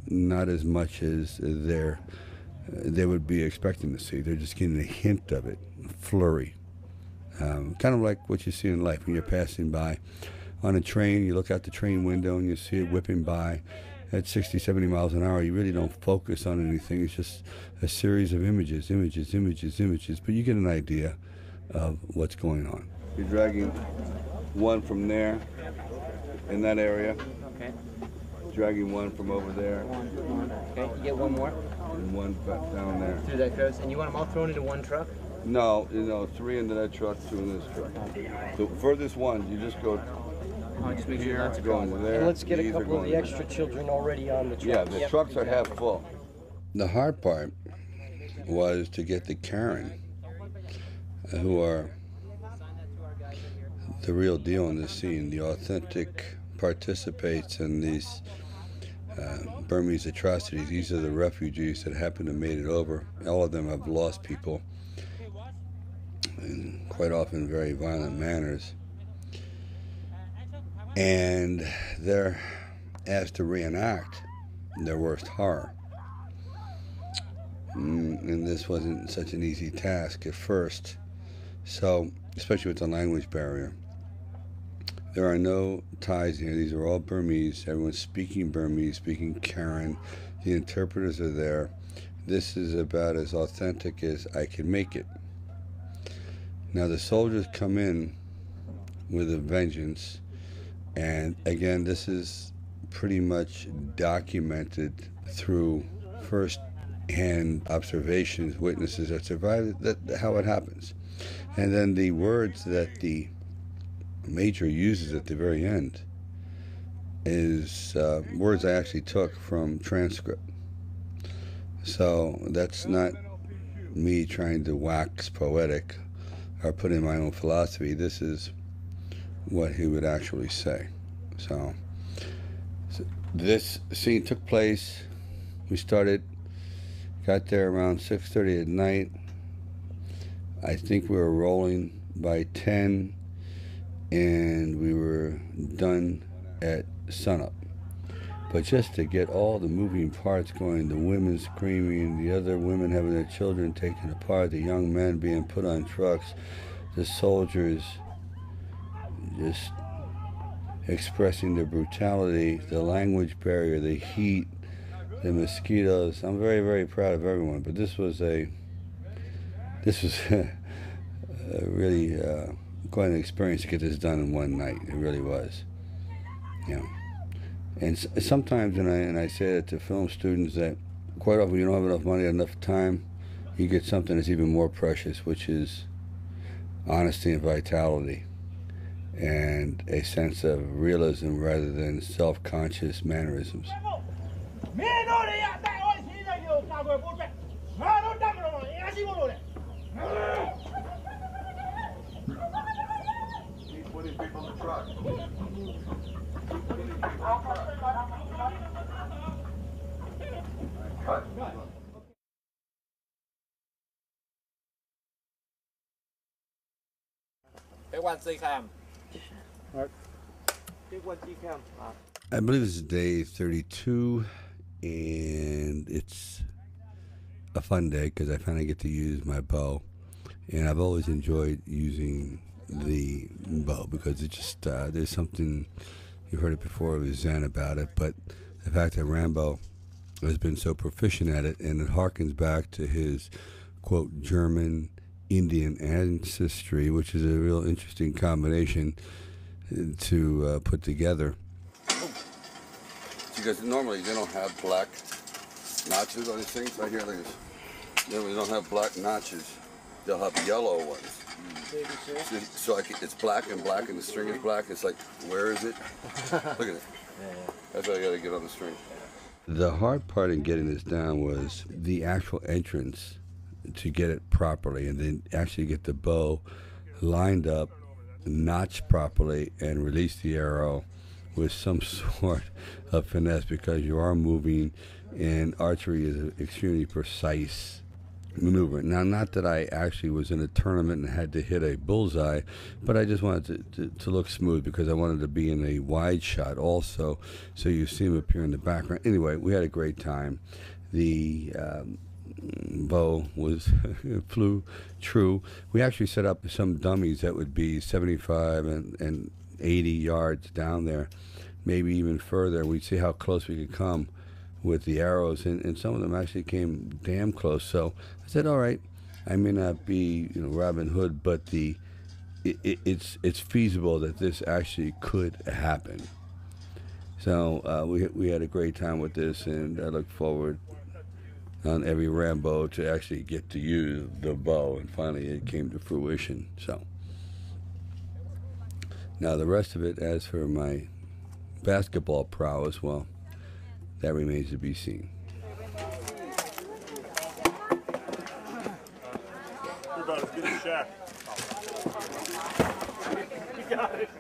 not as much as they would be expecting to see. They're just getting a hint of it, flurry. Kind of like what you see in life when you're passing by on a train. You look out the train window and you see it whipping by at 60, 70 miles an hour. You really don't focus on anything. It's just a series of images, but you get an idea of what's going on. You're dragging one from there, in that area. Okay. Dragging one from over there. One. Okay, you get one more. And one back down there. Through that crevice. And you want them all thrown into one truck? No, 3 into that truck, 2 in this truck. The furthest one, you just go just make sure that's going to there. And let's get a These are couple of going the there. extra children already on the truck. Yeah, the trucks are half full. The hard part was to get the Karen, who are the real deal in this scene, the authentic participates in these Burmese atrocities. These are the refugees that happen to have made it over. All of them have lost people, and quite often very violent manners. And they're asked to reenact their worst horror. And this wasn't such an easy task at first. So, especially with the language barrier. There are no ties here. These are all Burmese. Everyone's speaking Burmese, speaking Karen. The interpreters are there. This is about as authentic as I can make it. Now the soldiers come in with a vengeance. And again, this is pretty much documented through first-hand observations, witnesses that survived, how it happens. And then the words that the Major uses at the very end is words I actually took from transcript. So that's not me trying to wax poetic or put in my own philosophy. This is what he would actually say. So this scene took place. We got there around 6:30 at night. I think we were rolling by 10, and we were done at sunup. But just to get all the moving parts going, the women screaming, the other women having their children taken apart, the young men being put on trucks, the soldiers just expressing their brutality, the language barrier, the heat, the mosquitoes. I'm very, very proud of everyone. But this was really quite an experience to get this done in one night. It really was. You know. And sometimes, and I say that to film students, that quite often you don't have enough money, enough time, you get something that's even more precious, which is honesty and vitality, and a sense of realism rather than self-conscious mannerisms. I believe this is day 32, and it's a fun day because I finally get to use my bow, and I've always enjoyed using the bow because it just there's something, you've heard it before, with Zen about it, but the fact that Rambo has been so proficient at it, and it harkens back to his, quote, German Indian ancestry, which is a real interesting combination to put together. Because normally they don't have black notches on these things. Right here, look at this. They don't have black notches. They'll have yellow ones. So like it's black and the string is black. It's like, where is it? Look at it. That's what I got to get on the string. The hard part in getting this down was the actual entrance to get it properly, and then actually get the bow lined up, notched properly, and release the arrow with some sort of finesse, because you are moving, and archery is an extremely precise maneuver. Now, not that I actually was in a tournament and had to hit a bullseye, but I just wanted to look smooth, because I wanted to be in a wide shot also, so you see him appear in the background. Anyway, we had a great time. The bow flew true. We actually set up some dummies that would be 75 and 80 yards down there, maybe even further. We'd see how close we could come with the arrows, and some of them actually came damn close. So I said, all right, I may not be, Robin Hood, but it's feasible that this actually could happen. So we had a great time with this, and I look forward on every Rambo to actually get to use the bow, and finally it came to fruition. So now the rest of it, as for my basketball prowess, well, that remains to be seen. You're about as good as Shaq. You got it.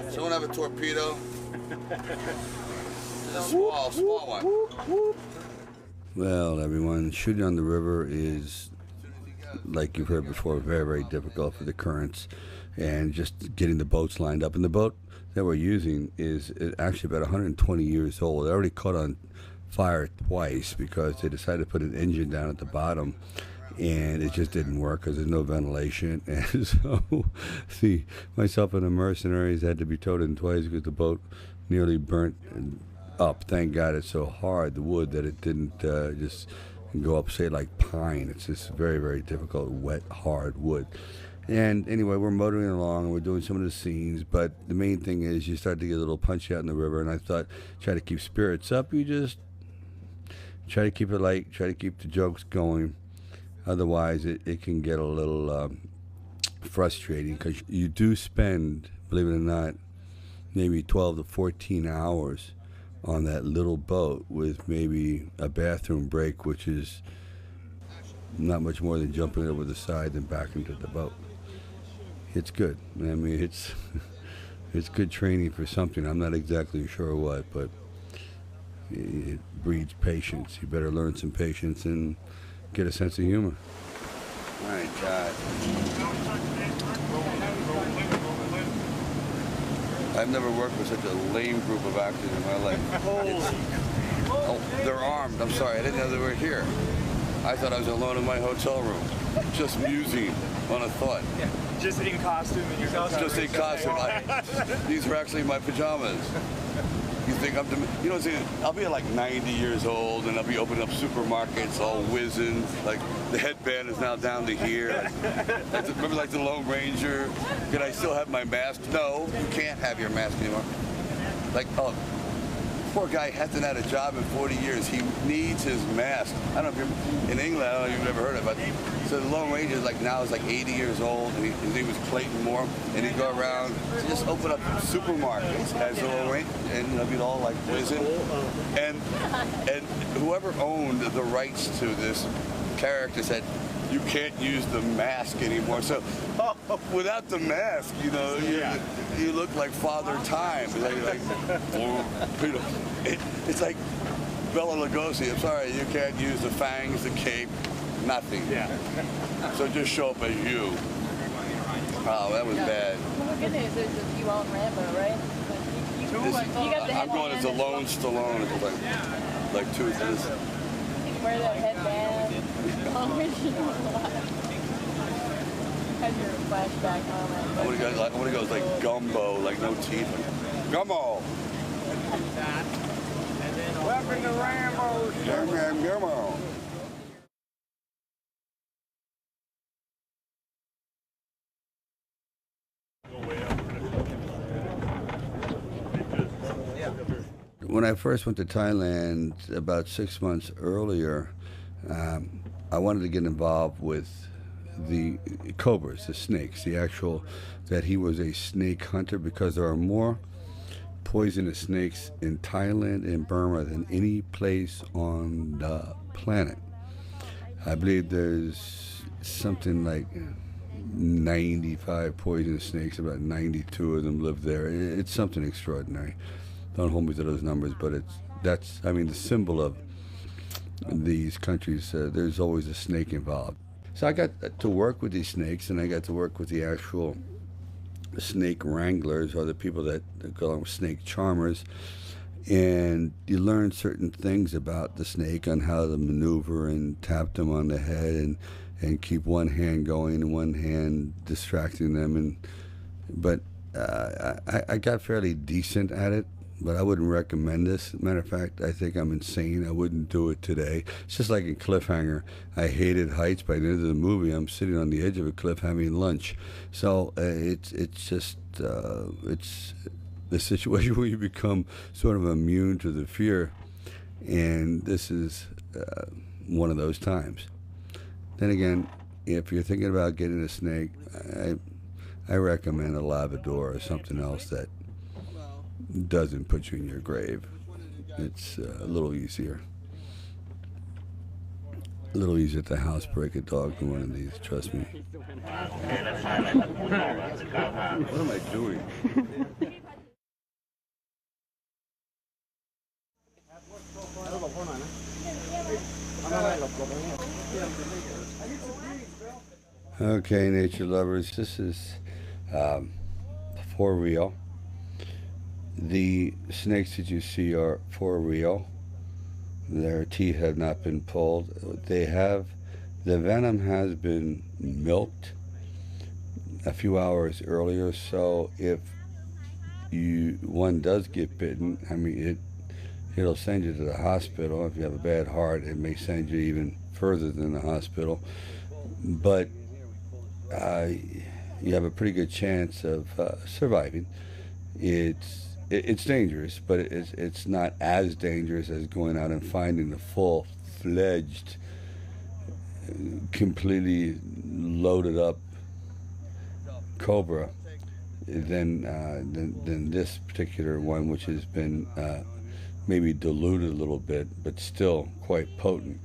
Someone have a torpedo? It's a small one. Well, everyone, shooting on the river is, like you've heard before, very, very difficult for the currents and just getting the boats lined up. And the boat that we're using is actually about 120 years old. It already caught on fire twice because they decided to put an engine down at the bottom, and it just didn't work because there's no ventilation. And so myself and the mercenaries had to be towed in twice because the boat nearly burnt up. Thank God it's so hard, the wood, that it didn't just go up, say, like pine. It's just very, very difficult, wet, hard wood. And anyway, we're motoring along, and we're doing some of the scenes, but the main thing is you start to get a little punchy out in the river, and I thought, try to keep spirits up. You just try to keep it light, try to keep the jokes going. Otherwise, it can get a little frustrating, because you do spend, believe it or not, maybe 12 to 14 hours on that little boat with maybe a bathroom break, which is not much more than jumping over the side and back into the boat. It's good. I mean, it's it's good training for something. I'm not exactly sure what, but it breeds patience. You better learn some patience and get a sense of humor. My God. I've never worked with such a lame group of actors in my life. Oh, they're armed. I'm sorry. I didn't know they were here. I thought I was alone in my hotel room, just musing on a thought. Yeah, just in costume in your hotel. Just in costume. These are actually my pajamas. You think you know, see, I'll be like 90 years old and I'll be opening up supermarkets, all whizzing. Like the headband is now down to here. Remember, like the Lone Ranger? Can I still have my mask? No, you can't have your mask anymore. Like, oh, poor guy hasn't had a job in 40 years. He needs his mask. I don't know if you're in England. I don't know if you've ever heard of it. But so the Lone Ranger is like now is like 80 years old, and his name was Clayton Moore, and he'd go around to just open up supermarkets as the Lone Ranger, and they'd be all like whizzing. And whoever owned the rights to this character said, you can't use the mask anymore. So without the mask, you know, you look like Father Time. It's like Bela Lugosi. I'm sorry, you can't use the fangs, the cape, nothing. Yeah. So just show up as you. Oh, that was bad. Well, the good news is you own Rambo, right? You got the I'm going as a lone Stallone, like two of this. You can wear that headband. Has your flashback moment. I want to go like Gumbo, like no teeth. Gumbo! Welcome to Rambo's. Gumbo! When I first went to Thailand about 6 months earlier, I wanted to get involved with the cobras, the snakes, that he was a snake hunter, because there are more poisonous snakes in Thailand and Burma than any place on the planet. I believe there's something like 95 poisonous snakes, about 92 of them live there. It's something extraordinary. Don't hold me to those numbers, but that's the symbol of these countries. There's always a snake involved. So I got to work with these snakes, and I got to work with the actual snake wranglers, or the people that call them snake charmers. And you learn certain things about the snake, on how to maneuver and tap them on the head, and keep one hand going and one hand distracting them. But I got fairly decent at it. But I wouldn't recommend this. Matter of fact, I think I'm insane. I wouldn't do it today. It's just like in Cliffhanger. I hated heights. By the end of the movie, I'm sitting on the edge of a cliff having lunch. So it's the situation where you become sort of immune to the fear, and this is one of those times. Then again, if you're thinking about getting a snake, I recommend a Labrador or something else that doesn't put you in your grave. It's a little easier. A little easier to housebreak a dog than one of these, trust me. What am I doing? Okay, nature lovers, this is for real. The snakes that you see are for real. Their teeth have not been pulled. The venom has been milked a few hours earlier, so if one does get bitten, it'll send you to the hospital. If you have a bad heart, it may send you even further than the hospital. But you have a pretty good chance of surviving. It's dangerous, but it's not as dangerous as going out and finding a full-fledged, completely loaded up cobra than this particular one, which has been maybe diluted a little bit, but still quite potent.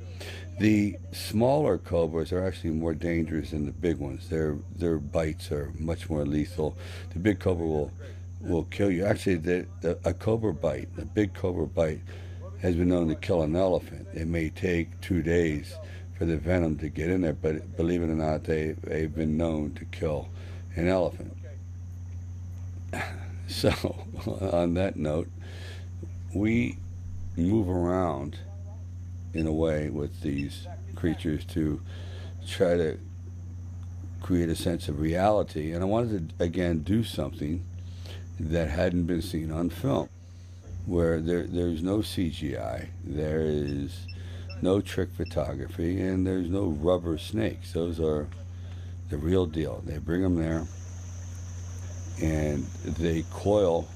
The smaller cobras are actually more dangerous than the big ones. Their bites are much more lethal. The big cobra will kill you. Actually, a cobra bite, a big cobra bite, has been known to kill an elephant. It may take 2 days for the venom to get in there, but believe it or not, they've been known to kill an elephant. So, on that note, we move around in a way with these creatures to try to create a sense of reality. And I wanted to, again, do something that hadn't been seen on film, where there's no CGI, there is no trick photography, and there's no rubber snakes. Those are the real deal. They bring them there, and they coil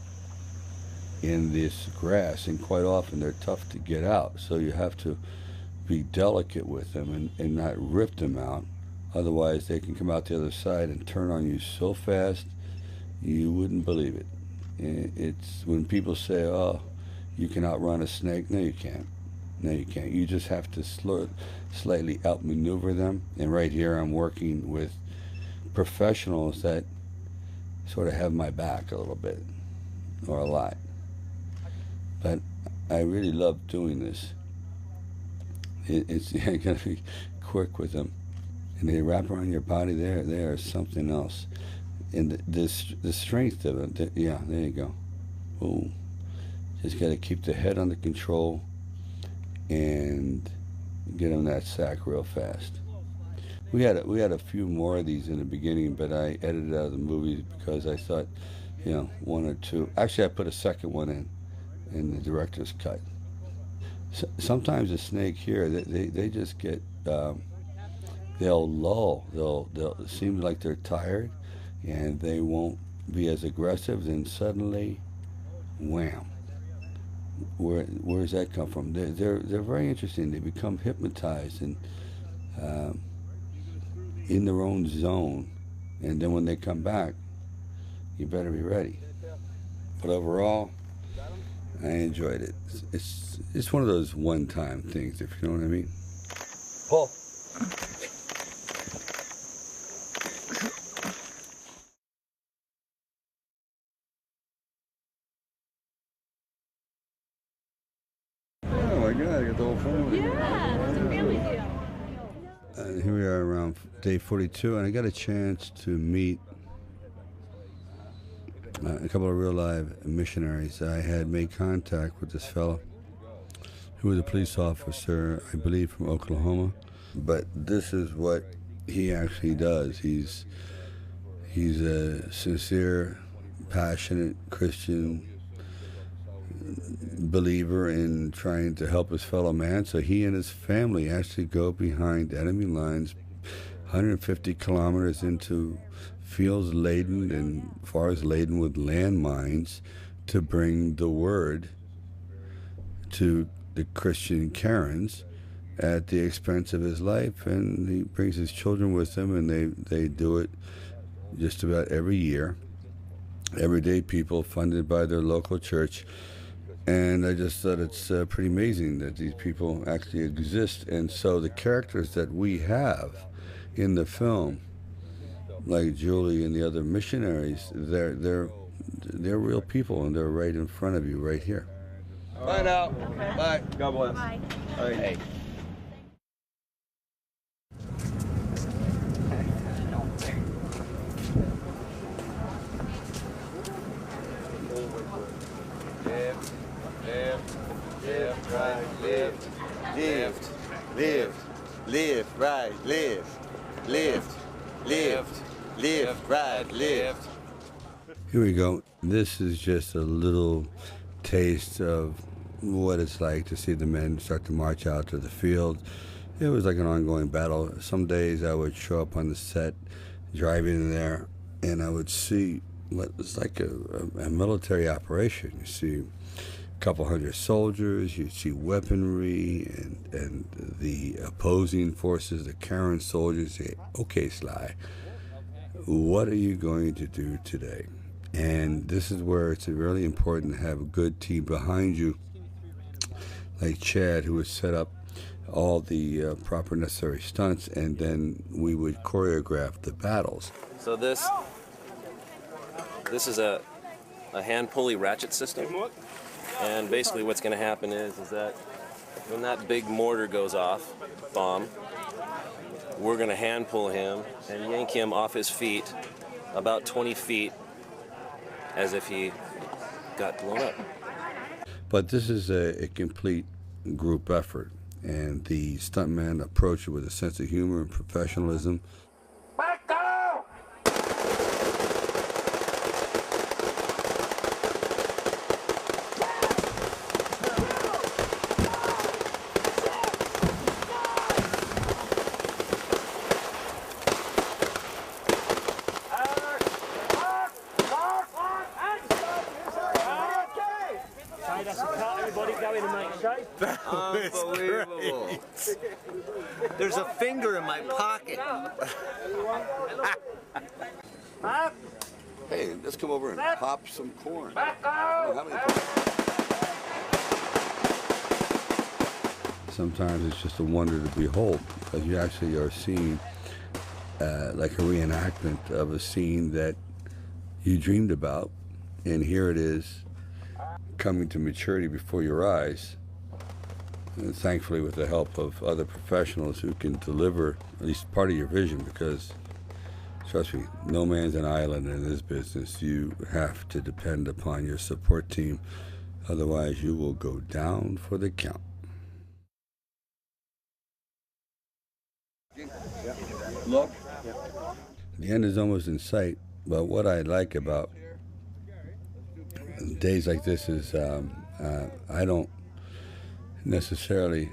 in this grass, and quite often they're tough to get out. So you have to be delicate with them and not rip them out. Otherwise, they can come out the other side and turn on you so fast you wouldn't believe it. It's when people say, "Oh, you can outrun a snake." No, you can't. No, you can't. You just have to slightly outmaneuver them. And right here, I'm working with professionals that sort of have my back a little bit, or a lot. But I really love doing this. You gotta be quick with them, and they wrap around your body. They are something else. And the strength of it. Yeah, there you go. Boom. Just got to keep the head under control and get them that sack real fast. We had a few more of these in the beginning, but I edited out of the movies because I thought, one or two. Actually, I put a second one in the director's cut. Sometimes a snake here, they just get, they'll lull. They'll seem like they're tired, and they won't be as aggressive. Then suddenly, wham! Where does that come from? They're very interesting. They become hypnotized and in their own zone, and then when they come back, you better be ready. But overall, I enjoyed it. It's one of those one-time things, if you know what I mean. Paul. Oh my God, I got the whole family. Yeah, it's a family deal. Here we are around day 42, and I got a chance to meet a couple of real live missionaries. I had made contact with this fellow who was a police officer, I believe from Oklahoma, but this is what he actually does. He's a sincere, passionate Christian believer in trying to help his fellow man. So he and his family actually go behind enemy lines 150 kilometers into fields laden and forests laden with landmines to bring the word to the Christian Karens at the expense of his life. And he brings his children with him, and they do it just about every year. Everyday people funded by their local church. And I just thought it's pretty amazing that these people actually exist. And so the characters that we have in the film, like Julie and the other missionaries, they're real people, and they're right in front of you, right here. Bye now. Bye. God bless. Bye. Hey. Live, right, live, right, live, right, live. Here we go. This is just a little taste of what it's like to see the men start to march out to the field. It was like an ongoing battle. Some days I would show up on the set, driving in there, and I would see what was like a military operation. You see a couple hundred soldiers, you see weaponry, and the opposing forces, the Karen soldiers say, "Okay, Sly, what are you going to do today?" And this is where it's really important to have a good team behind you, like Chad, who has set up all the proper necessary stunts, and then we would choreograph the battles. So this is a hand pulley ratchet system, and basically what's going to happen is that when that big mortar goes off, bomb, we're going to hand pull him and yank him off his feet about 20 feet as if he got blown up. But this is a complete group effort, and the stuntmen approach it with a sense of humor and professionalism. Unbelievable. There's a finger in my pocket. Hey, let's come over and pop some corn. Sometimes it's just a wonder to behold, because you actually are seeing like a reenactment of a scene that you dreamed about, and here it is coming to maturity before your eyes. And thankfully with the help of other professionals who can deliver at least part of your vision, because trust me, no man's an island in this business. You have to depend upon your support team, otherwise you will go down for the count. Look. The end is almost in sight, but what I like about days like this is I don't necessarily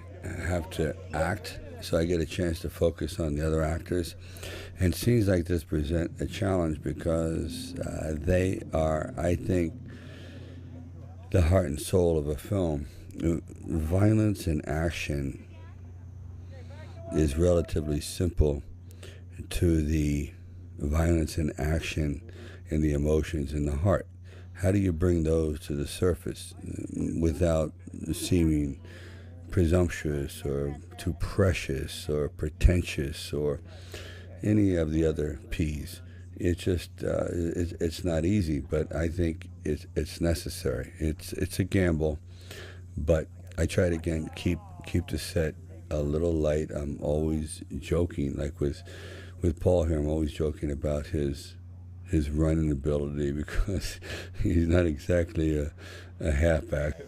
have to act, so I get a chance to focus on the other actors. And scenes like this present a challenge because they are, I think, the heart and soul of a film. Violence and action is relatively simple to the violence and action and the emotions in the heart. How do you bring those to the surface without seeming presumptuous or too precious or pretentious or any of the other P's? It's just it's not easy, but I think it's necessary. It's a gamble, but I try to again keep the set a little light. I'm always joking, like with Paul here. I'm always joking about his running ability, because he's not exactly a halfback.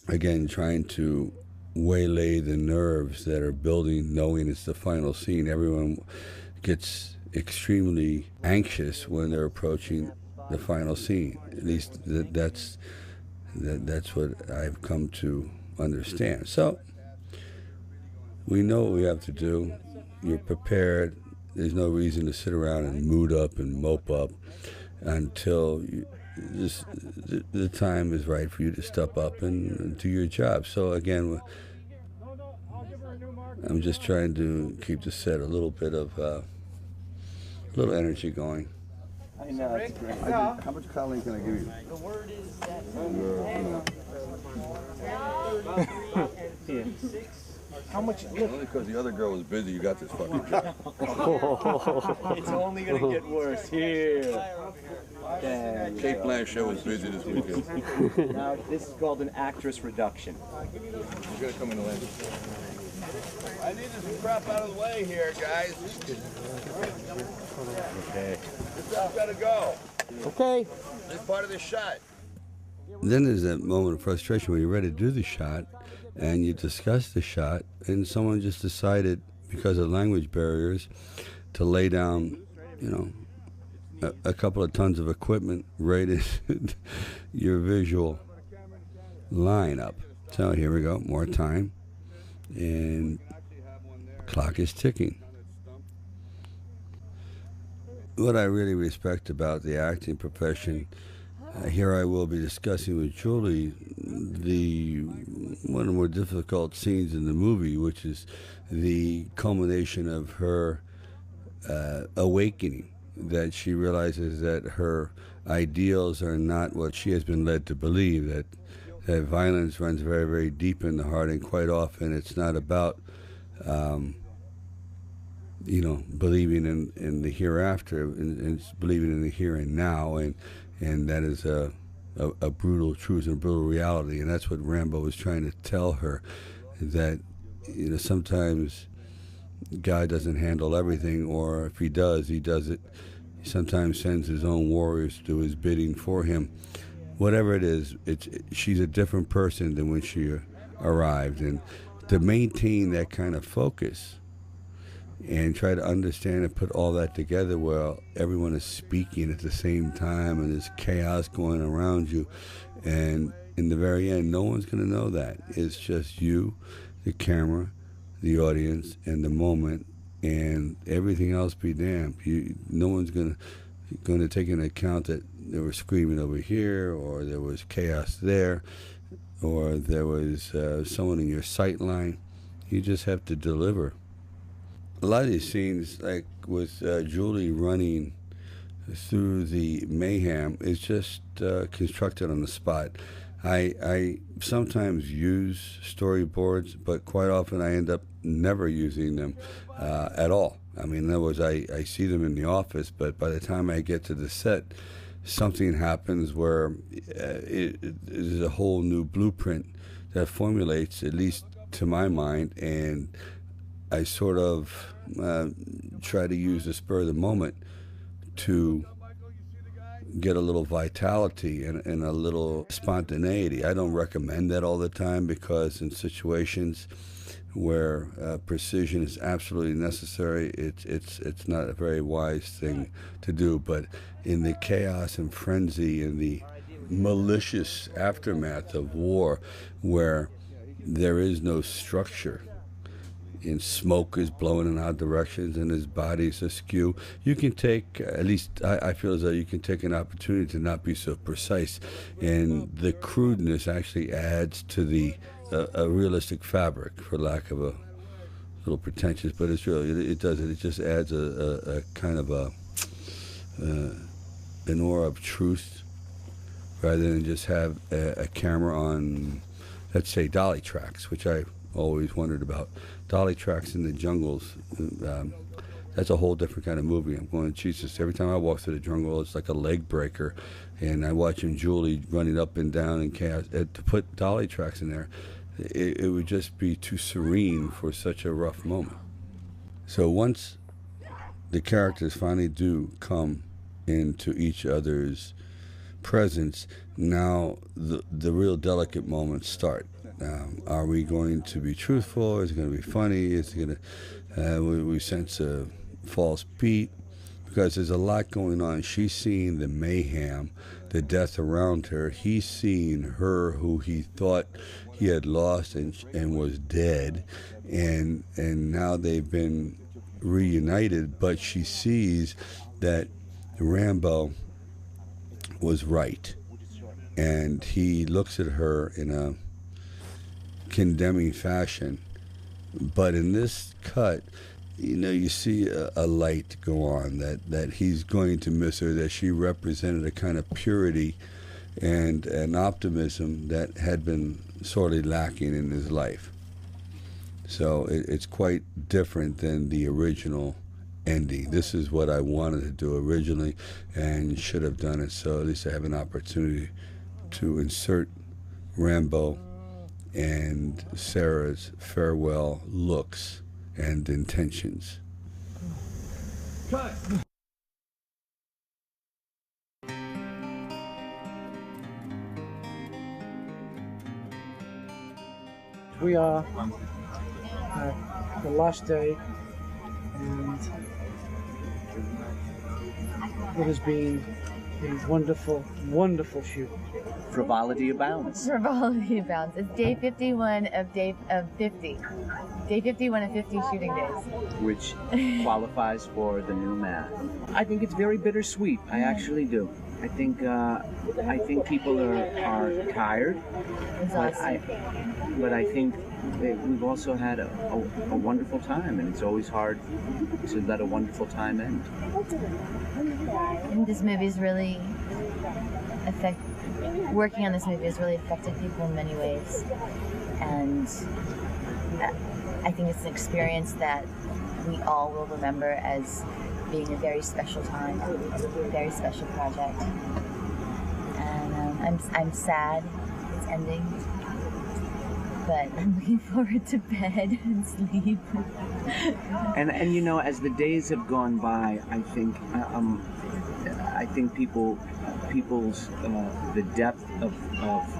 Again, trying to waylay the nerves that are building, knowing it's the final scene. Everyone gets extremely anxious when they're approaching the final scene. At least that's what I've come to understand. So we know what we have to do. You're prepared. There's no reason to sit around and mood up and mope up until the time is right for you to step up and do your job. So again, I'm just trying to keep the set a little bit of little energy going. I know, it's great. How much colleen can I give you? The word is that. How much? Only because the other girl was busy, you got this fucking job. It's only gonna get worse. Here. Kate Blanchett was busy this weekend. Now, this is called an actress reduction. You're gonna come in the lane. I need some crap out of the way here, guys. Okay. This stuff's gotta go. Okay. It's part of the shot. Then there's that moment of frustration where you're ready to do the shot, and you discuss the shot, and someone just decided, because of language barriers, to lay down, a couple of tons of equipment right in your visual lineup. So here we go, more time, and clock is ticking. What I really respect about the acting profession, here I will be discussing with Julie one of the more difficult scenes in the movie, which is the culmination of her awakening, that she realizes that her ideals are not what she has been led to believe, that violence runs very, very deep in the heart, and quite often it's not about believing in the hereafter, and it's believing in the here and now, and that is a brutal truth and brutal reality. And that's what Rambo was trying to tell her, that sometimes God doesn't handle everything, or if he does it. He sometimes sends his own warriors to do his bidding for him. Whatever it is, she's a different person than when she arrived, and to maintain that kind of focus and try to understand and put all that together while everyone is speaking at the same time and there's chaos going around you, and in the very end, no one's going to know that. It's just you, the camera, the audience, and the moment, and everything else be damned. No one's going to take into account that they were screaming over here, or there was chaos there, or there was someone in your sight line. You just have to deliver. A lot of these scenes, like with Julie running through the mayhem, is just constructed on the spot. I sometimes use storyboards, but quite often I end up never using them at all. I mean, in other words, I see them in the office, but by the time I get to the set, something happens where it is a whole new blueprint that formulates, at least to my mind, and I sort of try to use the spur of the moment to get a little vitality and a little spontaneity. I don't recommend that all the time, because in situations where precision is absolutely necessary, it's not a very wise thing to do. But in the chaos and frenzy and the malicious aftermath of war, where there is no structure, and smoke is blowing in all directions and his body's askew, you can take, at least I feel as though you can take an opportunity to not be so precise, and the crudeness actually adds to the a realistic fabric, for lack of a little pretentious, but it's really, it does it. It just adds a kind of an aura of truth, rather than just have a camera on, let's say, dolly tracks, which I always wondered about. Dolly tracks in the jungles, that's a whole different kind of movie. I'm going, Jesus, every time I walk through the jungle, it's like a leg breaker, and I watch Julie running up and down in chaos. To put dolly tracks in there, it would just be too serene for such a rough moment. So once the characters finally do come into each other's presence, now the real delicate moments start. Are we going to be truthful? Is it going to be funny? Is it going to we sense a false beat? Because there's a lot going on. She's seeing the mayhem, the death around her. He's seeing her, who he thought he had lost and was dead, and now they've been reunited. But she sees that Rambo was right, and he looks at her in a condemning fashion. But in this cut, you see a light go on, that he's going to miss her, that she represented a kind of purity and an optimism that had been sorely lacking in his life. So it's quite different than the original ending. This is what I wanted to do originally and should have done it, so at least I have an opportunity to insert Rambo and Sarah's farewell looks and intentions. Cut. We are the last day, and it has been a wonderful, wonderful shoot. Frivolity abounds. Frivolity abounds. It's day 51 of 50. Day 51 of 50 shooting days. Which qualifies for the new math. I think it's very bittersweet. I actually do. I think people are tired, but I think we've also had a wonderful time, and it's always hard to let a wonderful time end. I think this movie's really working on this movie has really affected people in many ways, and I think it's an experience that we all will remember as being a very special time, a very special project. And I'm sad it's ending, but I'm looking forward to bed and sleep. And you know, as the days have gone by, I think people's the depth of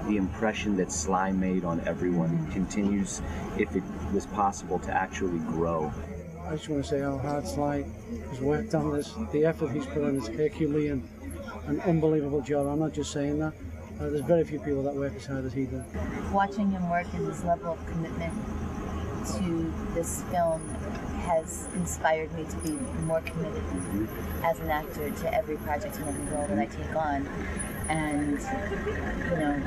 the impression that Sly made on everyone continues, if it was possible, to actually grow. I just want to say how hard Sly has worked on this. The effort he's put in is Herculean, an unbelievable job. I'm not just saying that. There's very few people that work as hard as he did. Watching him work in this level of commitment to this film has inspired me to be more committed as an actor to every project and every role that I take on. And, you know,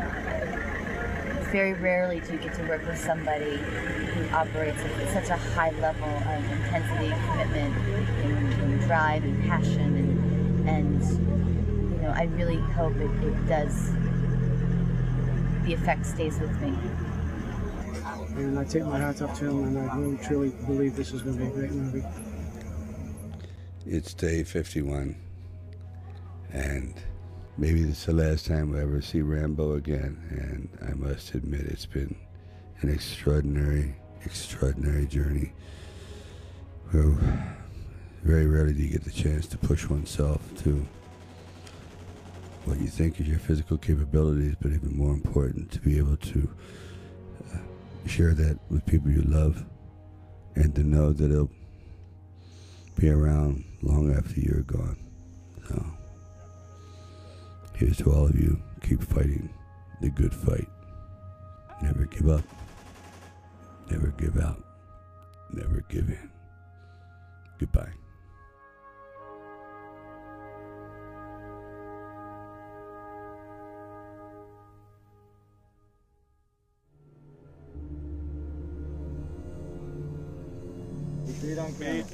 very rarely do you get to work with somebody who operates at such a high level of intensity, commitment, and drive and passion, and you know, I really hope it does, the effect stays with me. And I take my hat off to him, and I really truly believe this is going to be a great movie. It's day 51, and maybe this is the last time we'll ever see Rambo again, and I must admit it's been an extraordinary, extraordinary journey. Where very rarely do you get the chance to push oneself to what you think is your physical capabilities, but even more important, to be able to share that with people you love, and to know that it'll be around long after you're gone. So here's to all of you. Keep fighting the good fight. Never give up. Never give out. Never give in. Goodbye.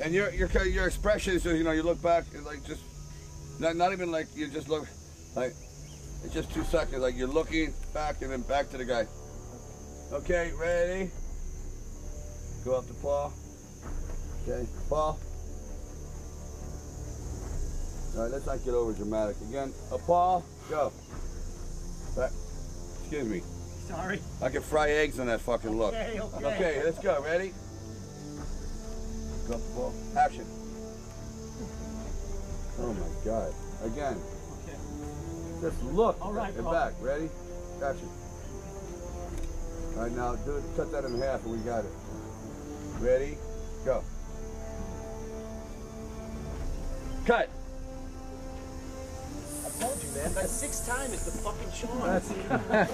And your expressions, you know, you look back and like just not even like you just look like it's just 2 seconds. Like you're looking back and then back to the guy. Okay, ready? Go up to Paul. Okay, Paul. All right, let's not get over dramatic again. Paul, go. Back. Excuse me. Sorry. I can fry eggs on that fucking look. Okay. Okay, let's go. Ready? Go up the ball. Action. Oh my God. Again. Okay. Just look. All right, and Paul. back. Ready? Action. All right, now cut that in half and we got it. Ready? Go. Cut. I told you, man. That 6th time is the fucking charm. That's